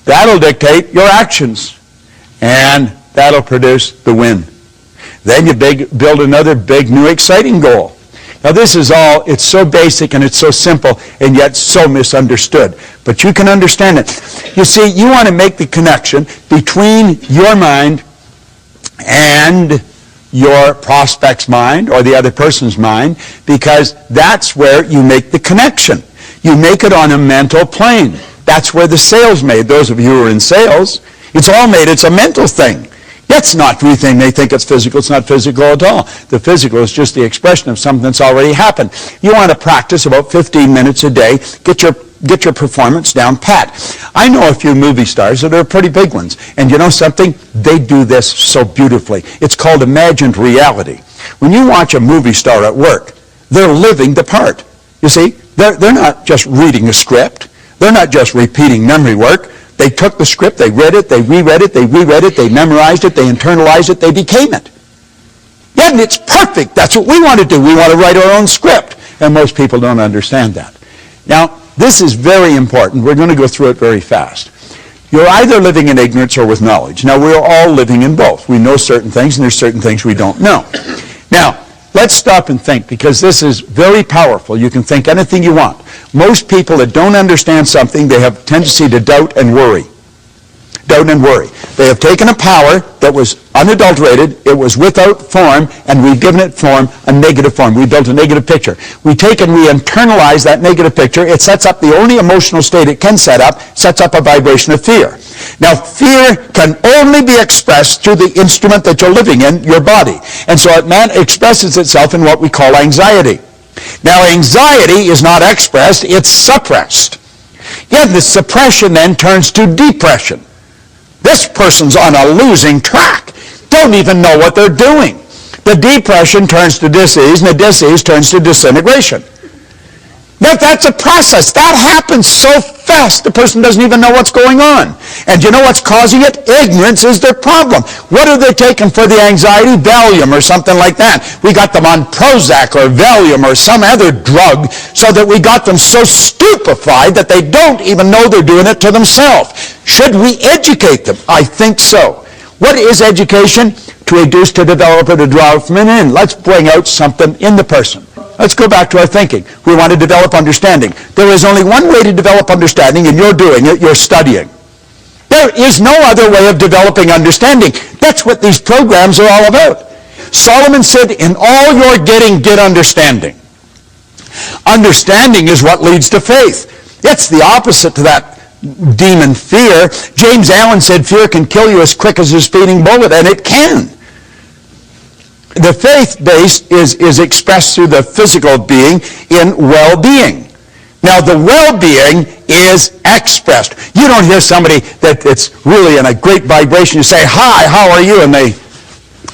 That'll dictate your actions. And that'll produce the win. Then you build another big, new, exciting goal. Now this is all, it's so basic and it's so simple and yet so misunderstood. But you can understand it. You see, you want to make the connection between your mind and your prospect's mind or the other person's mind, because that's where you make the connection. You make it on a mental plane. That's where the sale's made. Those of you who are in sales, it's all made. It's a mental thing. That's not everything. They think it's physical. It's not physical at all. The physical is just the expression of something that's already happened. You want to practice about 15 minutes a day. Get your get your performance down pat. I know a few movie stars that are pretty big ones. And you know something? They do this so beautifully. It's called imagined reality. When you watch a movie star at work, they're living the part. You see, they're not just reading a script. They're not just repeating memory work. They took the script, they read it, they reread it, they reread it, they memorized it, they internalized it, they became it. Yeah, and it's perfect. That's what we want to do. We want to write our own script. And most people don't understand that. Now, this is very important. We're going to go through it very fast. You're either living in ignorance or with knowledge. Now, we're all living in both. We know certain things, and there's certain things we don't know. Now, let's stop and think, because this is very powerful. You can think anything you want. Most people that don't understand something, they have a tendency to doubt and worry. Doubt and worry. They have taken a power that was unadulterated, it was without form, and we've given it form, a negative form. We built a negative picture. We take and we internalize that negative picture. It sets up the only emotional state it can set up, sets up a vibration of fear. Now, fear can only be expressed through the instrument that you're living in, your body. And so it expresses itself in what we call anxiety. Now, anxiety is not expressed, it's suppressed. Yet the suppression then turns to depression. This person's on a losing track. Don't even know what they're doing. The depression turns to disease, and the disease turns to disintegration. Now, that's a process. That happens so fast, the person doesn't even know what's going on. And you know what's causing it? Ignorance is their problem. What are they taking for the anxiety? Valium or something like that. We got them on Prozac or Valium or some other drug so that we got them so stupefied that they don't even know they're doing it to themselves. Should we educate them? I think so. What is education? To reduce, to develop, or to draw from within. Let's bring out something in the person. Let's go back to our thinking. We want to develop understanding. There is only one way to develop understanding, and you're doing it. You're studying. There is no other way of developing understanding. That's what these programs are all about. Solomon said, in all you're getting, get understanding. Understanding is what leads to faith. It's the opposite to that demon fear. James Allen said fear can kill you as quick as a speeding bullet, and it can. The faith base is expressed through the physical being in well-being. Now, the well-being is expressed. You don't hear somebody that's really in a great vibration. You say, hi, how are you? And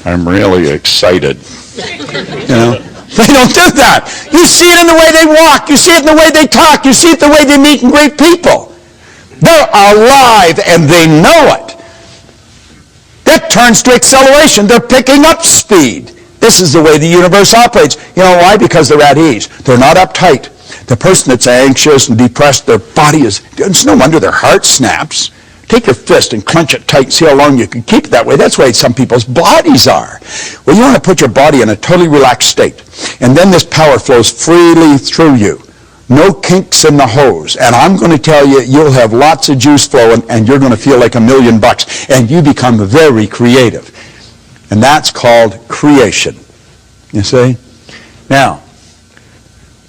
I'm really excited. You know? They don't do that. You see it in the way they walk. You see it in the way they talk. You see it the way they meet great people. They're alive and they know it. That turns to acceleration. They're picking up speed. This is the way the universe operates. You know why? Because they're at ease. They're not uptight. The person that's anxious and depressed, their body is, it's no wonder their heart snaps. Take your fist and clench it tight and see how long you can keep it that way. That's the way some people's bodies are. Well, you want to put your body in a totally relaxed state. And then this power flows freely through you. No kinks in the hose. And I'm going to tell you, you'll have lots of juice flowing and you're going to feel like $1 million. And you become very creative. And that's called creation. You see? Now,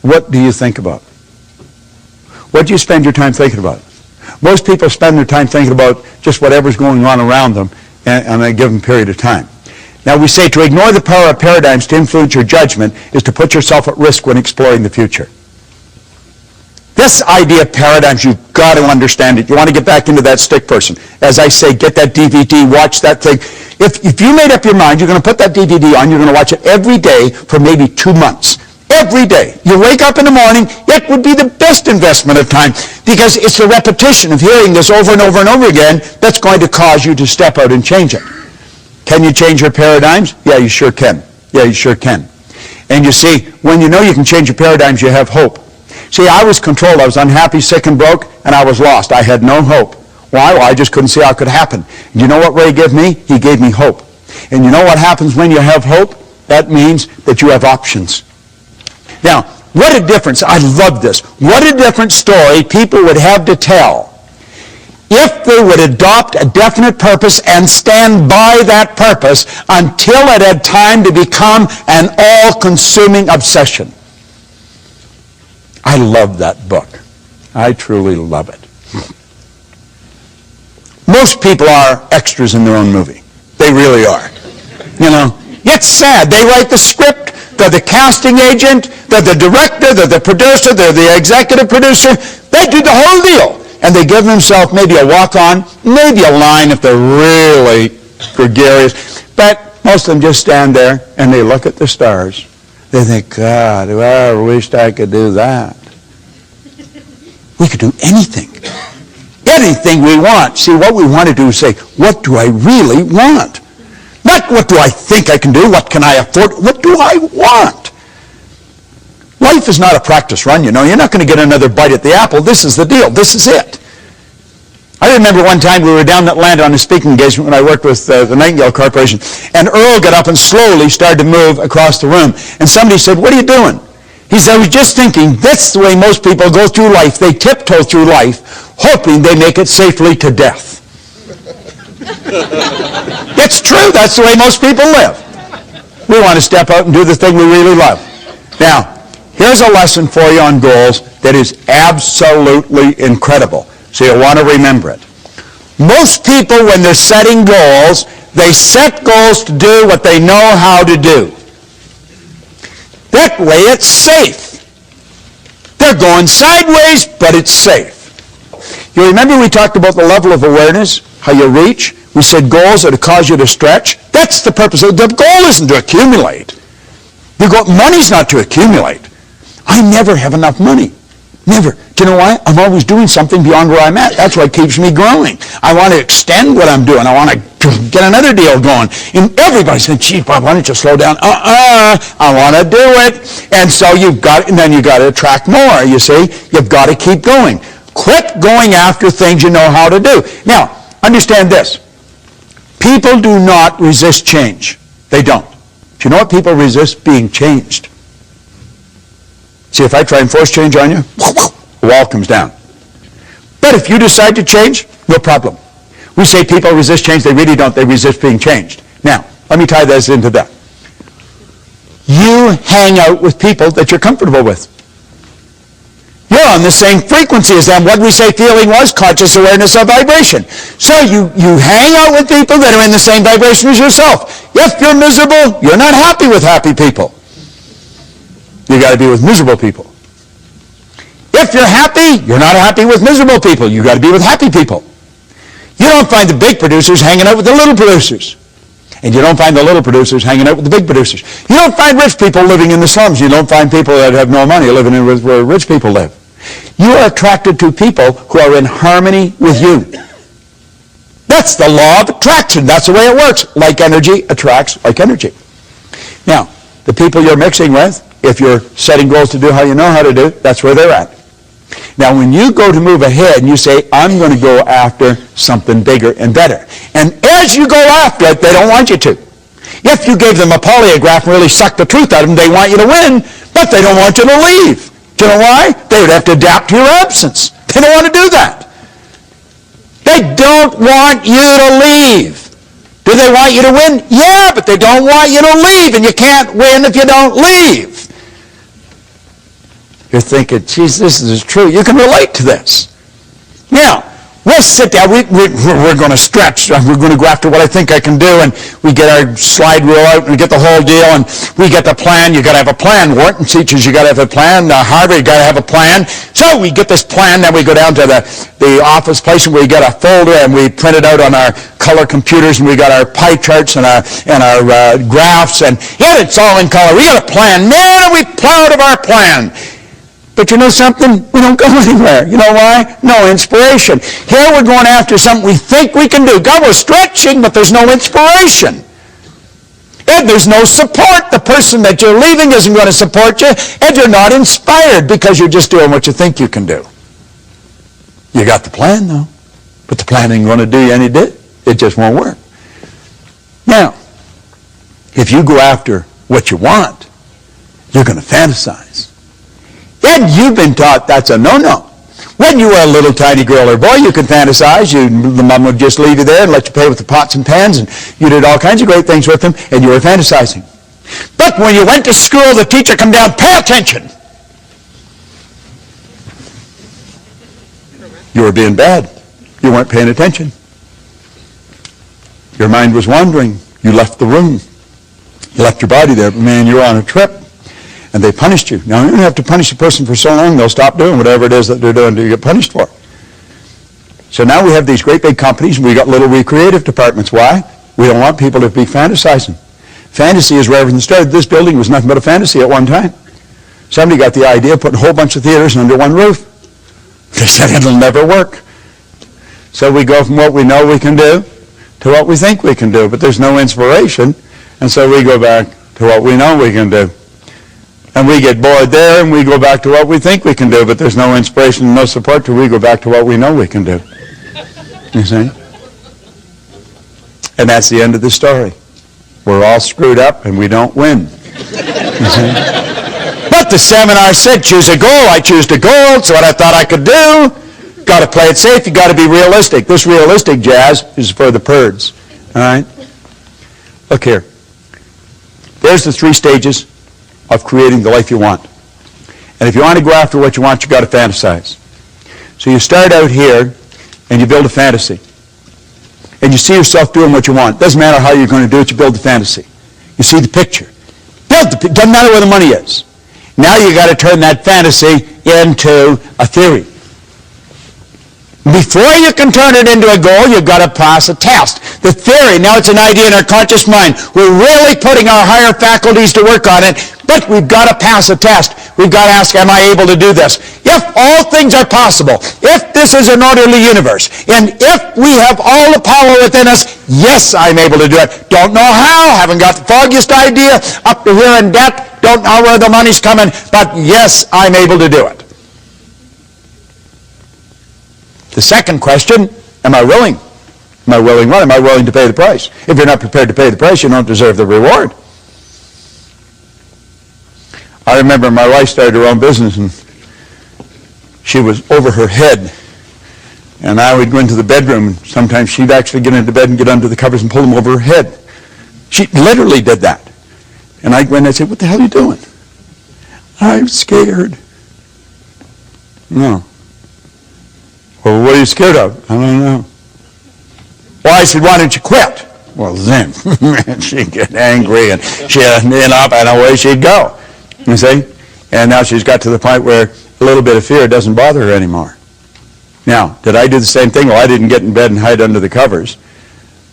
what do you think about? What do you spend your time thinking about? Most people spend their time thinking about just whatever's going on around them in a given period of time. Now we say to ignore the power of paradigms to influence your judgment is to put yourself at risk when exploring the future. This idea of paradigms, you've got to understand it. You want to get back into that stick person. As I say, get that DVD, watch that thing. If you made up your mind, you're going to put that DVD on, you're going to watch it every day for maybe 2 months. Every day. You wake up in the morning, it would be the best investment of time because it's the repetition of hearing this over and over and over again that's going to cause you to step out and change it. Can you change your paradigms? Yeah, you sure can. Yeah, you sure can. And you see, when you know you can change your paradigms, you have hope. See, I was controlled. I was unhappy, sick, and broke, and I was lost. I had no hope. Why? Well, I just couldn't see how it could happen. And you know what Ray gave me? He gave me hope. And you know what happens when you have hope? That means that you have options. Now, what a difference. I love this. What a different story people would have to tell if they would adopt a definite purpose and stand by that purpose until it had time to become an all-consuming obsession. I love that book. I truly love it. Most people are extras in their own movie. They really are. You know, it's sad. They write the script. They're the casting agent. They're the director. They're the producer. They're the executive producer. They They do the whole deal. And they give themselves maybe a walk-on, maybe a line if they're really gregarious. But most of them just stand there and they look at the stars. They think, God, I wished I could do that. We could do anything. Anything we want. See, what we want to do is say, what do I really want? Not what do I think I can do, what can I afford, what do I want? Life is not a practice run, you know. You're not going to get another bite at the apple. This is the deal. This is it. I remember one time we were down in Atlanta on a speaking engagement when I worked with the Nightingale Corporation, and Earl got up and slowly started to move across the room. And somebody said, what are you doing? He said, I was just thinking, that's the way most people go through life. They tiptoe through life, hoping they make it safely to death. It's true. That's the way most people live. We want to step out and do the thing we really love. Now, here's a lesson for you on goals that is absolutely incredible. So you'll want to remember it. Most people, when they're setting goals, they set goals to do what they know how to do. That way it's safe. They're going sideways, but it's safe. You remember we talked about the level of awareness, how you reach? We said goals are to cause you to stretch. That's the purpose. The goal isn't to accumulate. Money's not to accumulate. I never have enough money. Never. Do you know why? I'm always doing something beyond where I'm at. That's what keeps me growing. I want to extend what I'm doing. I want to get another deal going. And everybody said, gee, Bob, why don't you slow down? I want to do it. And so you've got to attract more, you see. You've got to keep going. Quit going after things you know how to do. Now, understand this. People do not resist change. They don't. Do you know what people resist? Being changed. See, if I try and force change on you, the wall comes down. But if you decide to change, no problem. We say people resist change. They really don't. They resist being changed. Now, let me tie this into that. You hang out with people that you're comfortable with. You're on the same frequency as them. What we say feeling was conscious awareness of vibration. So you hang out with people that are in the same vibration as yourself. If you're miserable, you're not happy with happy people. You got to be with miserable people. If you're happy, you're not happy with miserable people. You got to be with happy people. You don't find the big producers hanging out with the little producers. And you don't find the little producers hanging out with the big producers. You don't find rich people living in the slums. You don't find people that have no money living in where rich people live. You are attracted to people who are in harmony with you. That's the law of attraction. That's the way it works. Like energy attracts like energy. Now, the people you're mixing with, if you're setting goals to do how you know how to do, that's where they're at. Now, when you go to move ahead and you say, I'm going to go after something bigger and better. And as you go after it, they don't want you to. If you gave them a polygraph and really sucked the truth out of them, they want you to win, but they don't want you to leave. Do you know why? They would have to adapt to your absence. They don't want to do that. They don't want you to leave. Do they want you to win? Yeah, but they don't want you to leave, and you can't win if you don't leave. You're thinking, geez, this is true. You can relate to this. Now, we'll sit down. We're going to stretch. We're going to go after what I think I can do, and we get our slide rule out, and we get the whole deal, and we get the plan. You got to have a plan. Wharton teaches you got to have a plan. Harvard, you got to have a plan. So we get this plan, then we go down to the office place, and we get a folder, and we print it out on our color computers, and we got our pie charts and our graphs, and yeah, it's all in color. We got a plan. Man, are we proud of our plan. But you know something? We don't go anywhere. You know why? No inspiration. Here we're going after something we think we can do. God, we're stretching, but there's no inspiration. And there's no support. The person that you're leaving isn't going to support you, and you're not inspired because you're just doing what you think you can do. You got the plan, though. But the plan ain't going to do you any good. It just won't work. Now, if you go after what you want, you're going to fantasize. And you've been taught that's a no-no. When you were a little tiny girl or boy, you could fantasize. The mom would just leave you there and let you play with the pots and pans, and you did all kinds of great things with them, and you were fantasizing. But when you went to school, the teacher come down, pay attention. You were being bad. You weren't paying attention. Your mind was wandering. You left the room. You left your body there, but man, you were on a trip. And they punished you. Now, you don't have to punish a person for so long, they'll stop doing whatever it is that they're doing to get punished for. So now we have these great big companies, and we got little recreative departments. Why? We don't want people to be fantasizing. Fantasy is where everything started. This building was nothing but a fantasy at one time. Somebody got the idea of putting a whole bunch of theaters under one roof. They said it'll never work. So we go from what we know we can do to what we think we can do, but there's no inspiration, and so we go back to what we know we can do. And we get bored there, and we go back to what we think we can do, but there's no inspiration and no support till we go back to what we know we can do. You see? And that's the end of the story. We're all screwed up, and we don't win. You see? But the seminar said, choose a goal. I choose the goal. It's what I thought I could do. Got to play it safe. You got to be realistic. This realistic jazz is for the birds. All right? Look here. There's the 3 stages of creating the life you want. And if you want to go after what you want, you got to fantasize. So you start out here, and you build a fantasy. And you see yourself doing what you want. Doesn't matter how you're going to do it, you build the fantasy. You see the picture. Doesn't matter where the money is. Now you got to turn that fantasy into a theory. Before you can turn it into a goal, you've got to pass a test. The theory, now it's an idea in our conscious mind. We're really putting our higher faculties to work on it, but we've got to pass a test. We've got to ask, am I able to do this? If all things are possible, if this is an orderly universe, and if we have all the power within us, yes, I'm able to do it. Don't know how, haven't got the foggiest idea, up to here in debt, don't know where the money's coming, but yes, I'm able to do it. The second question, am I willing? Am I willing what? Am I willing to pay the price? If you're not prepared to pay the price, you don't deserve the reward. I remember my wife started her own business, and she was over her head. And I would go into the bedroom, and sometimes she'd actually get into bed and get under the covers and pull them over her head. She literally did that. And I'd go in and I'd say, what the hell are you doing? I'm scared. No. Well, what are you scared of? I don't know. Well, I said, why don't you quit? Well, then she'd get angry, and she'd up and away she'd go. You see? And now she's got to the point where a little bit of fear doesn't bother her anymore. Now, did I do the same thing? Well, I didn't get in bed and hide under the covers.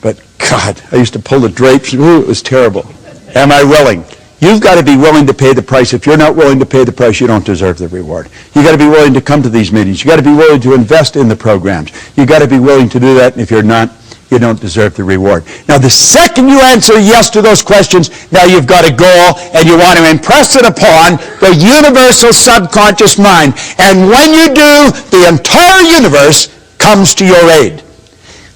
But, God, I used to pull the drapes. Ooh, it was terrible. Am I willing? You've got to be willing to pay the price. If you're not willing to pay the price, you don't deserve the reward. You've got to be willing to come to these meetings. You've got to be willing to invest in the programs. You've got to be willing to do that, and if you're not, you don't deserve the reward. Now, the second you answer yes to those questions, now you've got a goal, and you want to impress it upon the universal subconscious mind. And when you do, the entire universe comes to your aid.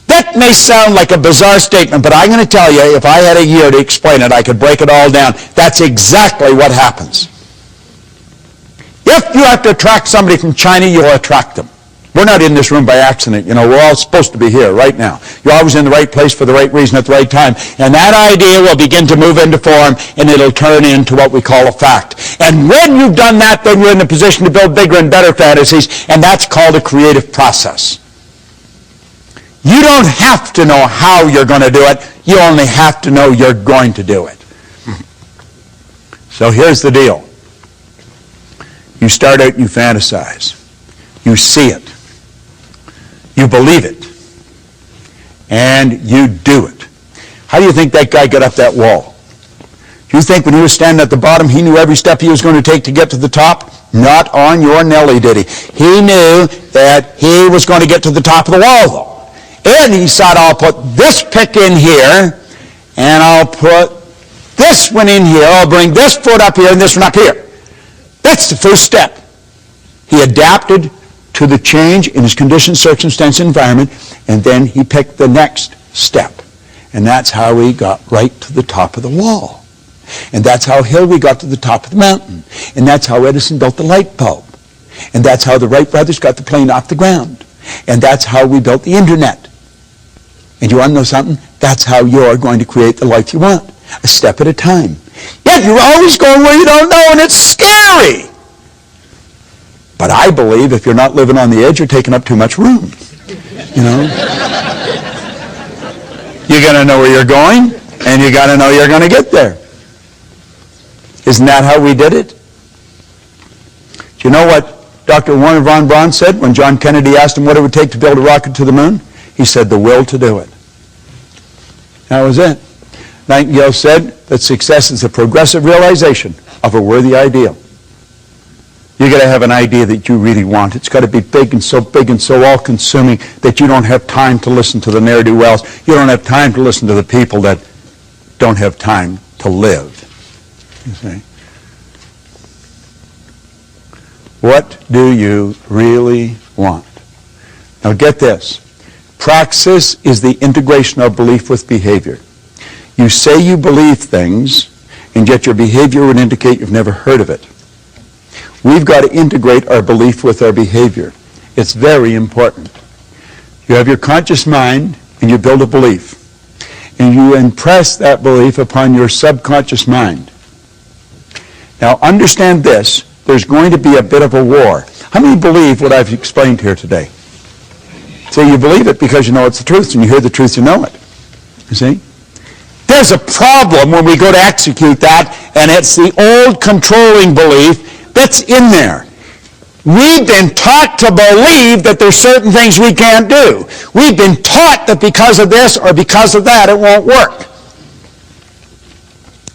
That may sound like a bizarre statement, but I'm going to tell you, if I had a year to explain it, I could break it all down. That's exactly what happens. If you have to attract somebody from China, you'll attract them. We're not in this room by accident. You know, we're all supposed to be here right now. You're always in the right place for the right reason at the right time. And that idea will begin to move into form, and it'll turn into what we call a fact. And when you've done that, then you're in a position to build bigger and better fantasies, and that's called a creative process. You don't have to know how you're going to do it. You only have to know you're going to do it. So here's the deal. You start out, you fantasize. You see it. You believe it. And you do it. How do you think that guy got up that wall? Do you think when he was standing at the bottom, he knew every step he was going to take to get to the top? Not on your Nelly, did he? He knew that he was going to get to the top of the wall, though. And he said, I'll put this pick in here, and I'll put this one in here. I'll bring this foot up here and this one up here. That's the first step. He adapted to the change in his conditions, circumstance, environment, and then he picked the next step. And that's how he got right to the top of the wall. And that's how Hillary got to the top of the mountain. And that's how Edison built the light bulb. And that's how the Wright brothers got the plane off the ground. And that's how we built the internet. And you want to know something? That's how you're going to create the life you want, a step at a time. Yet you're always going where you don't know, and it's scary. But I believe if you're not living on the edge, you're taking up too much room. You know? You got to know where you're going, and you got to know you're going to get there. Isn't that how we did it? Do you know what Dr. Warner von Braun said when John Kennedy asked him what it would take to build a rocket to the moon? He said, the will to do it. That was it. Nightingale said that success is a progressive realization of a worthy ideal. You've got to have an idea that you really want. It's got to be big and so all-consuming that you don't have time to listen to the ne'er-do-wells. You don't have time to listen to the people that don't have time to live. You see? What do you really want? Now get this. Praxis is the integration of belief with behavior. You say you believe things, and yet your behavior would indicate you've never heard of it. We've got to integrate our belief with our behavior. It's very important. You have your conscious mind, and you build a belief. And you impress that belief upon your subconscious mind. Now understand this. There's going to be a bit of a war. How many believe what I've explained here today? So you believe it because you know it's the truth, and you hear the truth, you know it. You see? There's a problem when we go to execute that, and it's the old controlling belief that's in there. We've been taught to believe that there's certain things we can't do. We've been taught that because of this or because of that it won't work.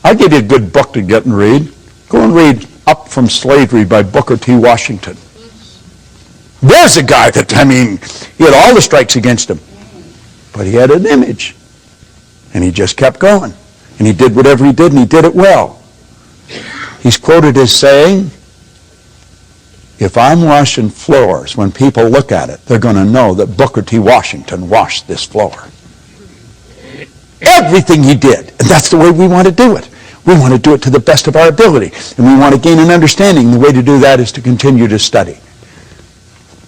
I'll give you a good book to get and read. Go and read Up from Slavery by Booker T. Washington. There's a guy that, he had all the strikes against him. But he had an image. And he just kept going. And he did whatever he did, and he did it well. He's quoted as saying, if I'm washing floors, when people look at it, they're going to know that Booker T. Washington washed this floor. Everything he did. And that's the way we want to do it. We want to do it to the best of our ability. And we want to gain an understanding. The way to do that is to continue to study.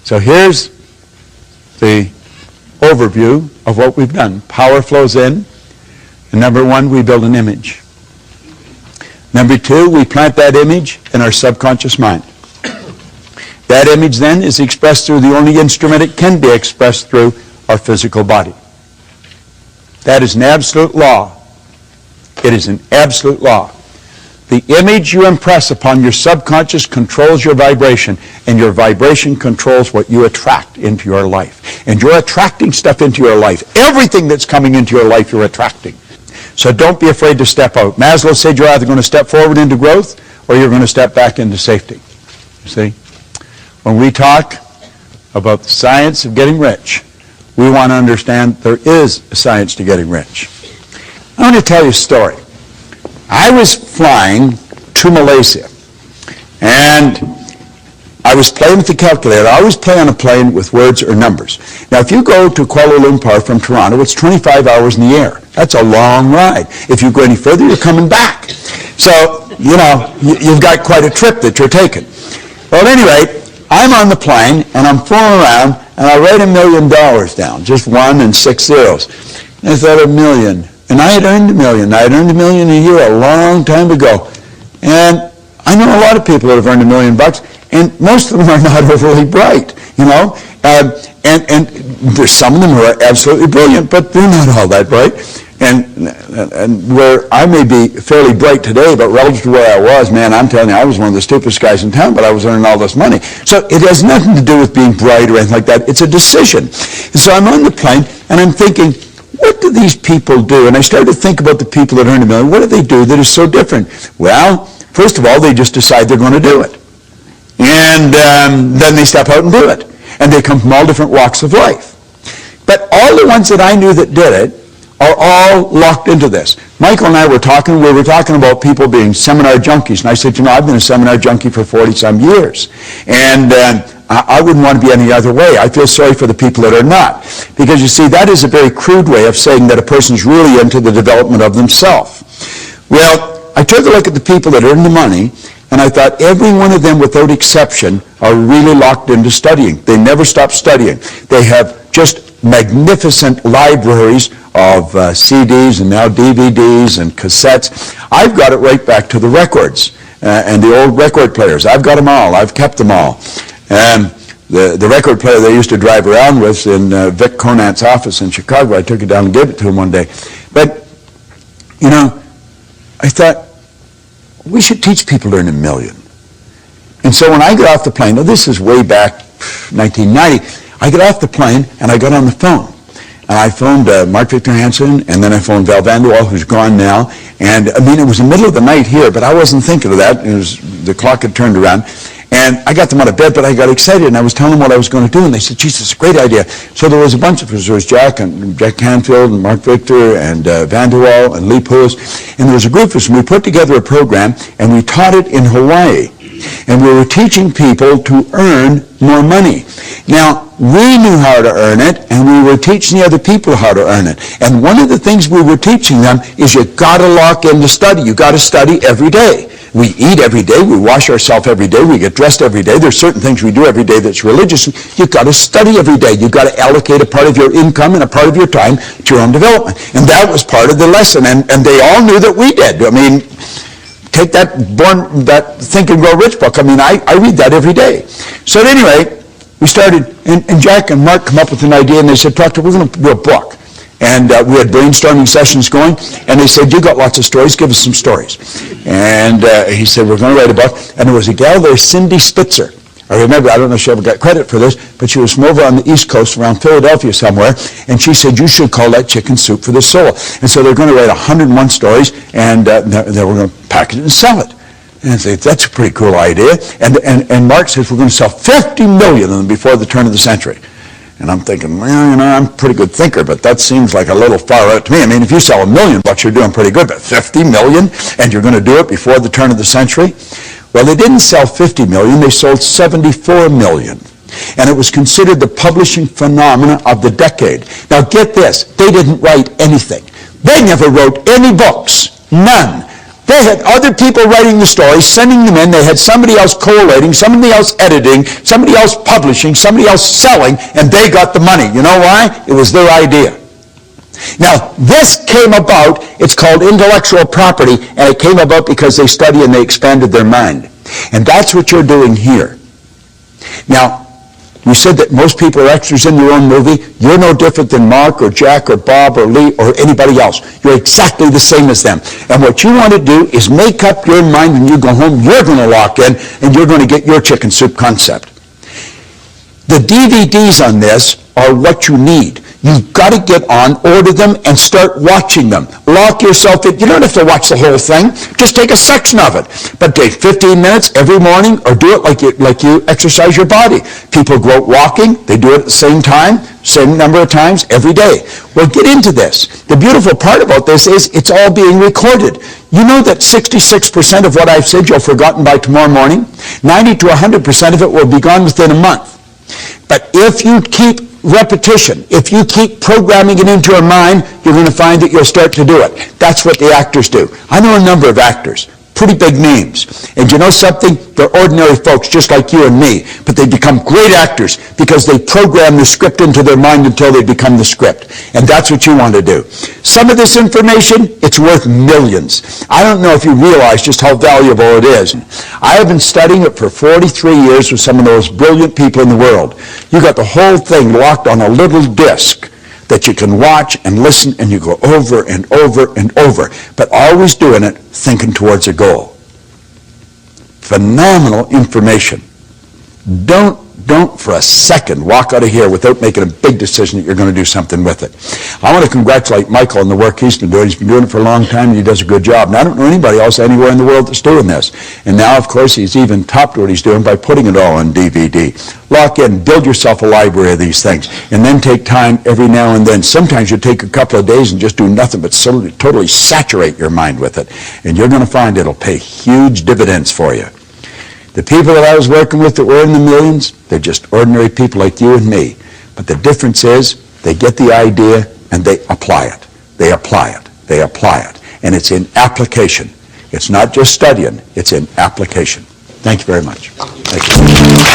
So here's the overview of what we've done. Power flows in. And number one, we build an image. Number two, we plant that image in our subconscious mind. That image then is expressed through the only instrument it can be expressed through, our physical body. That is an absolute law. It is an absolute law. The image you impress upon your subconscious controls your vibration, and your vibration controls what you attract into your life. And you're attracting stuff into your life. Everything that's coming into your life, you're attracting. So don't be afraid to step out. Maslow said you're either going to step forward into growth or you're going to step back into safety. You see? When we talk about the science of getting rich, we want to understand there is a science to getting rich. I want to tell you a story. I was flying to Malaysia, and I was playing with the calculator. I always play on a plane with words or numbers. Now, if you go to Kuala Lumpur from Toronto, it's 25 hours in the air. That's a long ride. If you go any further, you're coming back. So, you've got quite a trip that you're taking. Well, at any rate, I'm on the plane, and I'm flying around, and I write $1 million down, just 1 and 6 zeros. And I thought, $1 million. And I had earned $1 million. I had earned $1 million a year a long time ago. And I know a lot of people that have earned $1 million, and most of them are not overly bright, and there's some of them who are absolutely brilliant, but they're not all that bright. And where I may be fairly bright today, but relative to where I was, man, I'm telling you, I was one of the stupidest guys in town, but I was earning all this money. So it has nothing to do with being bright or anything like that. It's a decision. And so I'm on the plane, and I'm thinking, what do these people do? And I started to think about the people that earn $1 million. What do they do that is so different? Well, first of all, they just decide they're going to do it. And then they step out and do it. And they come from all different walks of life. But all the ones that I knew that did it are all locked into this. Michael and I were talking about people being seminar junkies. And I said, I've been a seminar junkie for 40-some years. And I wouldn't want to be any other way. I feel sorry for the people that are not. Because you see, that is a very crude way of saying that a person's really into the development of themselves. Well, I took a look at the people that earn the money, and I thought every one of them, without exception, are really locked into studying. They never stop studying. They have just magnificent libraries of CDs and now DVDs and cassettes. I've got it right back to the records and the old record players. I've got them all. I've kept them all. The record player they used to drive around with in Vic Conant's office in Chicago, I took it down and gave it to him one day. But, I thought, we should teach people to earn $1 million. And so when I got off the plane, now this is way back 1990, I got off the plane and I got on the phone. And I phoned Mark Victor Hansen, and then I phoned Val Vanderwall, who's gone now. And I mean, it was the middle of the night here, but I wasn't thinking of that. It was, the clock had turned around. And I got them out of bed, but I got excited, and I was telling them what I was going to do, and they said, geez, it's a great idea. So there was a bunch of us. There was Jack Canfield and Mark Victor and Vanderwall and Lee Poulos, and there was a group of us, and we put together a program, and we taught it in Hawaii. And we were teaching people to earn more money. Now, we knew how to earn it, and we were teaching the other people how to earn it. And one of the things we were teaching them is you got to lock in to study. You got to study every day. We eat every day. We wash ourselves every day. We get dressed every day. There's certain things we do every day that's religious. You've got to study every day. You've got to allocate a part of your income and a part of your time to your own development. And that was part of the lesson. And they all knew that we did. I mean, take that Think and Grow Rich book. I mean, I read that every day. So at any rate, we started, and Jack and Mark come up with an idea, and they said, Proctor, we're going to do a book. And we had brainstorming sessions going, and they said, you got lots of stories, give us some stories. And he said, we're going to write a book. And there was a gal there, Cindy Spitzer. I remember, I don't know if she ever got credit for this, but she was from over on the East Coast, around Philadelphia somewhere, and she said, you should call that Chicken Soup for the Soul. And so they're going to write 101 stories, and they were going to package it and sell it. And I said, that's a pretty cool idea. And Mark says, we're going to sell 50 million of them before the turn of the century. And I'm thinking, well, you know, I'm a pretty good thinker, but that seems like a little far out to me. I mean, if you sell $1 million, you're doing pretty good, but 50 million, and you're going to do it before the turn of the century? Well, they didn't sell 50 million, they sold 74 million. And it was considered the publishing phenomena of the decade. Now get this, they didn't write anything. They never wrote any books, none. They had other people writing the stories, sending them in. They had somebody else collating, somebody else editing, somebody else publishing, somebody else selling, and they got the money. You know why? It was their idea. Now, this came about, it's called intellectual property, and it came about because they study and they expanded their mind. And that's what you're doing here. Now, you said that most people are extras in their own movie. You're no different than Mark or Jack or Bob or Lee or anybody else. You're exactly the same as them. And what you want to do is make up your mind when you go home. You're going to lock in and you're going to get your chicken soup concept. The DVDs on this are what you need. You've got to get on, order them, and start watching them. Lock yourself in. You don't have to watch the whole thing. Just take a section of it. But take 15 minutes every morning, or do it like you exercise your body. People go out walking. They do it at the same time, same number of times every day. Well, get into this. The beautiful part about this is it's all being recorded. You know that 66% of what I've said you'll have forgotten by tomorrow morning? 90 to 100% of it will be gone within a month. But if you keep repetition, if you keep programming it into your mind, you're going to find that you'll start to do it. That's what the actors do. I know a number of actors, pretty big names. And you know something? They're ordinary folks just like you and me, but they become great actors because they program the script into their mind until they become the script. And that's what you want to do. Some of this information, it's worth millions. I don't know if you realize just how valuable it is. I have been studying it for 43 years with some of the most brilliant people in the world. You got the whole thing locked on a little disc that you can watch and listen, and you go over and over and over, but always doing it thinking towards a goal. Phenomenal information. Don't for a second walk out of here without making a big decision that you're going to do something with it. I want to congratulate Michael on the work he's been doing. He's been doing it for a long time, and he does a good job. And I don't know anybody else anywhere in the world that's doing this. And now, of course, he's even topped what he's doing by putting it all on DVD. Lock in, build yourself a library of these things, and then take time every now and then. Sometimes you take a couple of days and just do nothing but totally saturate your mind with it. And you're going to find it'll pay huge dividends for you. The people that I was working with that were in the millions, they're just ordinary people like you and me. But the difference is they get the idea and they apply it. They apply it. They apply it. And it's in application. It's not just studying. It's in application. Thank you very much. Thank you.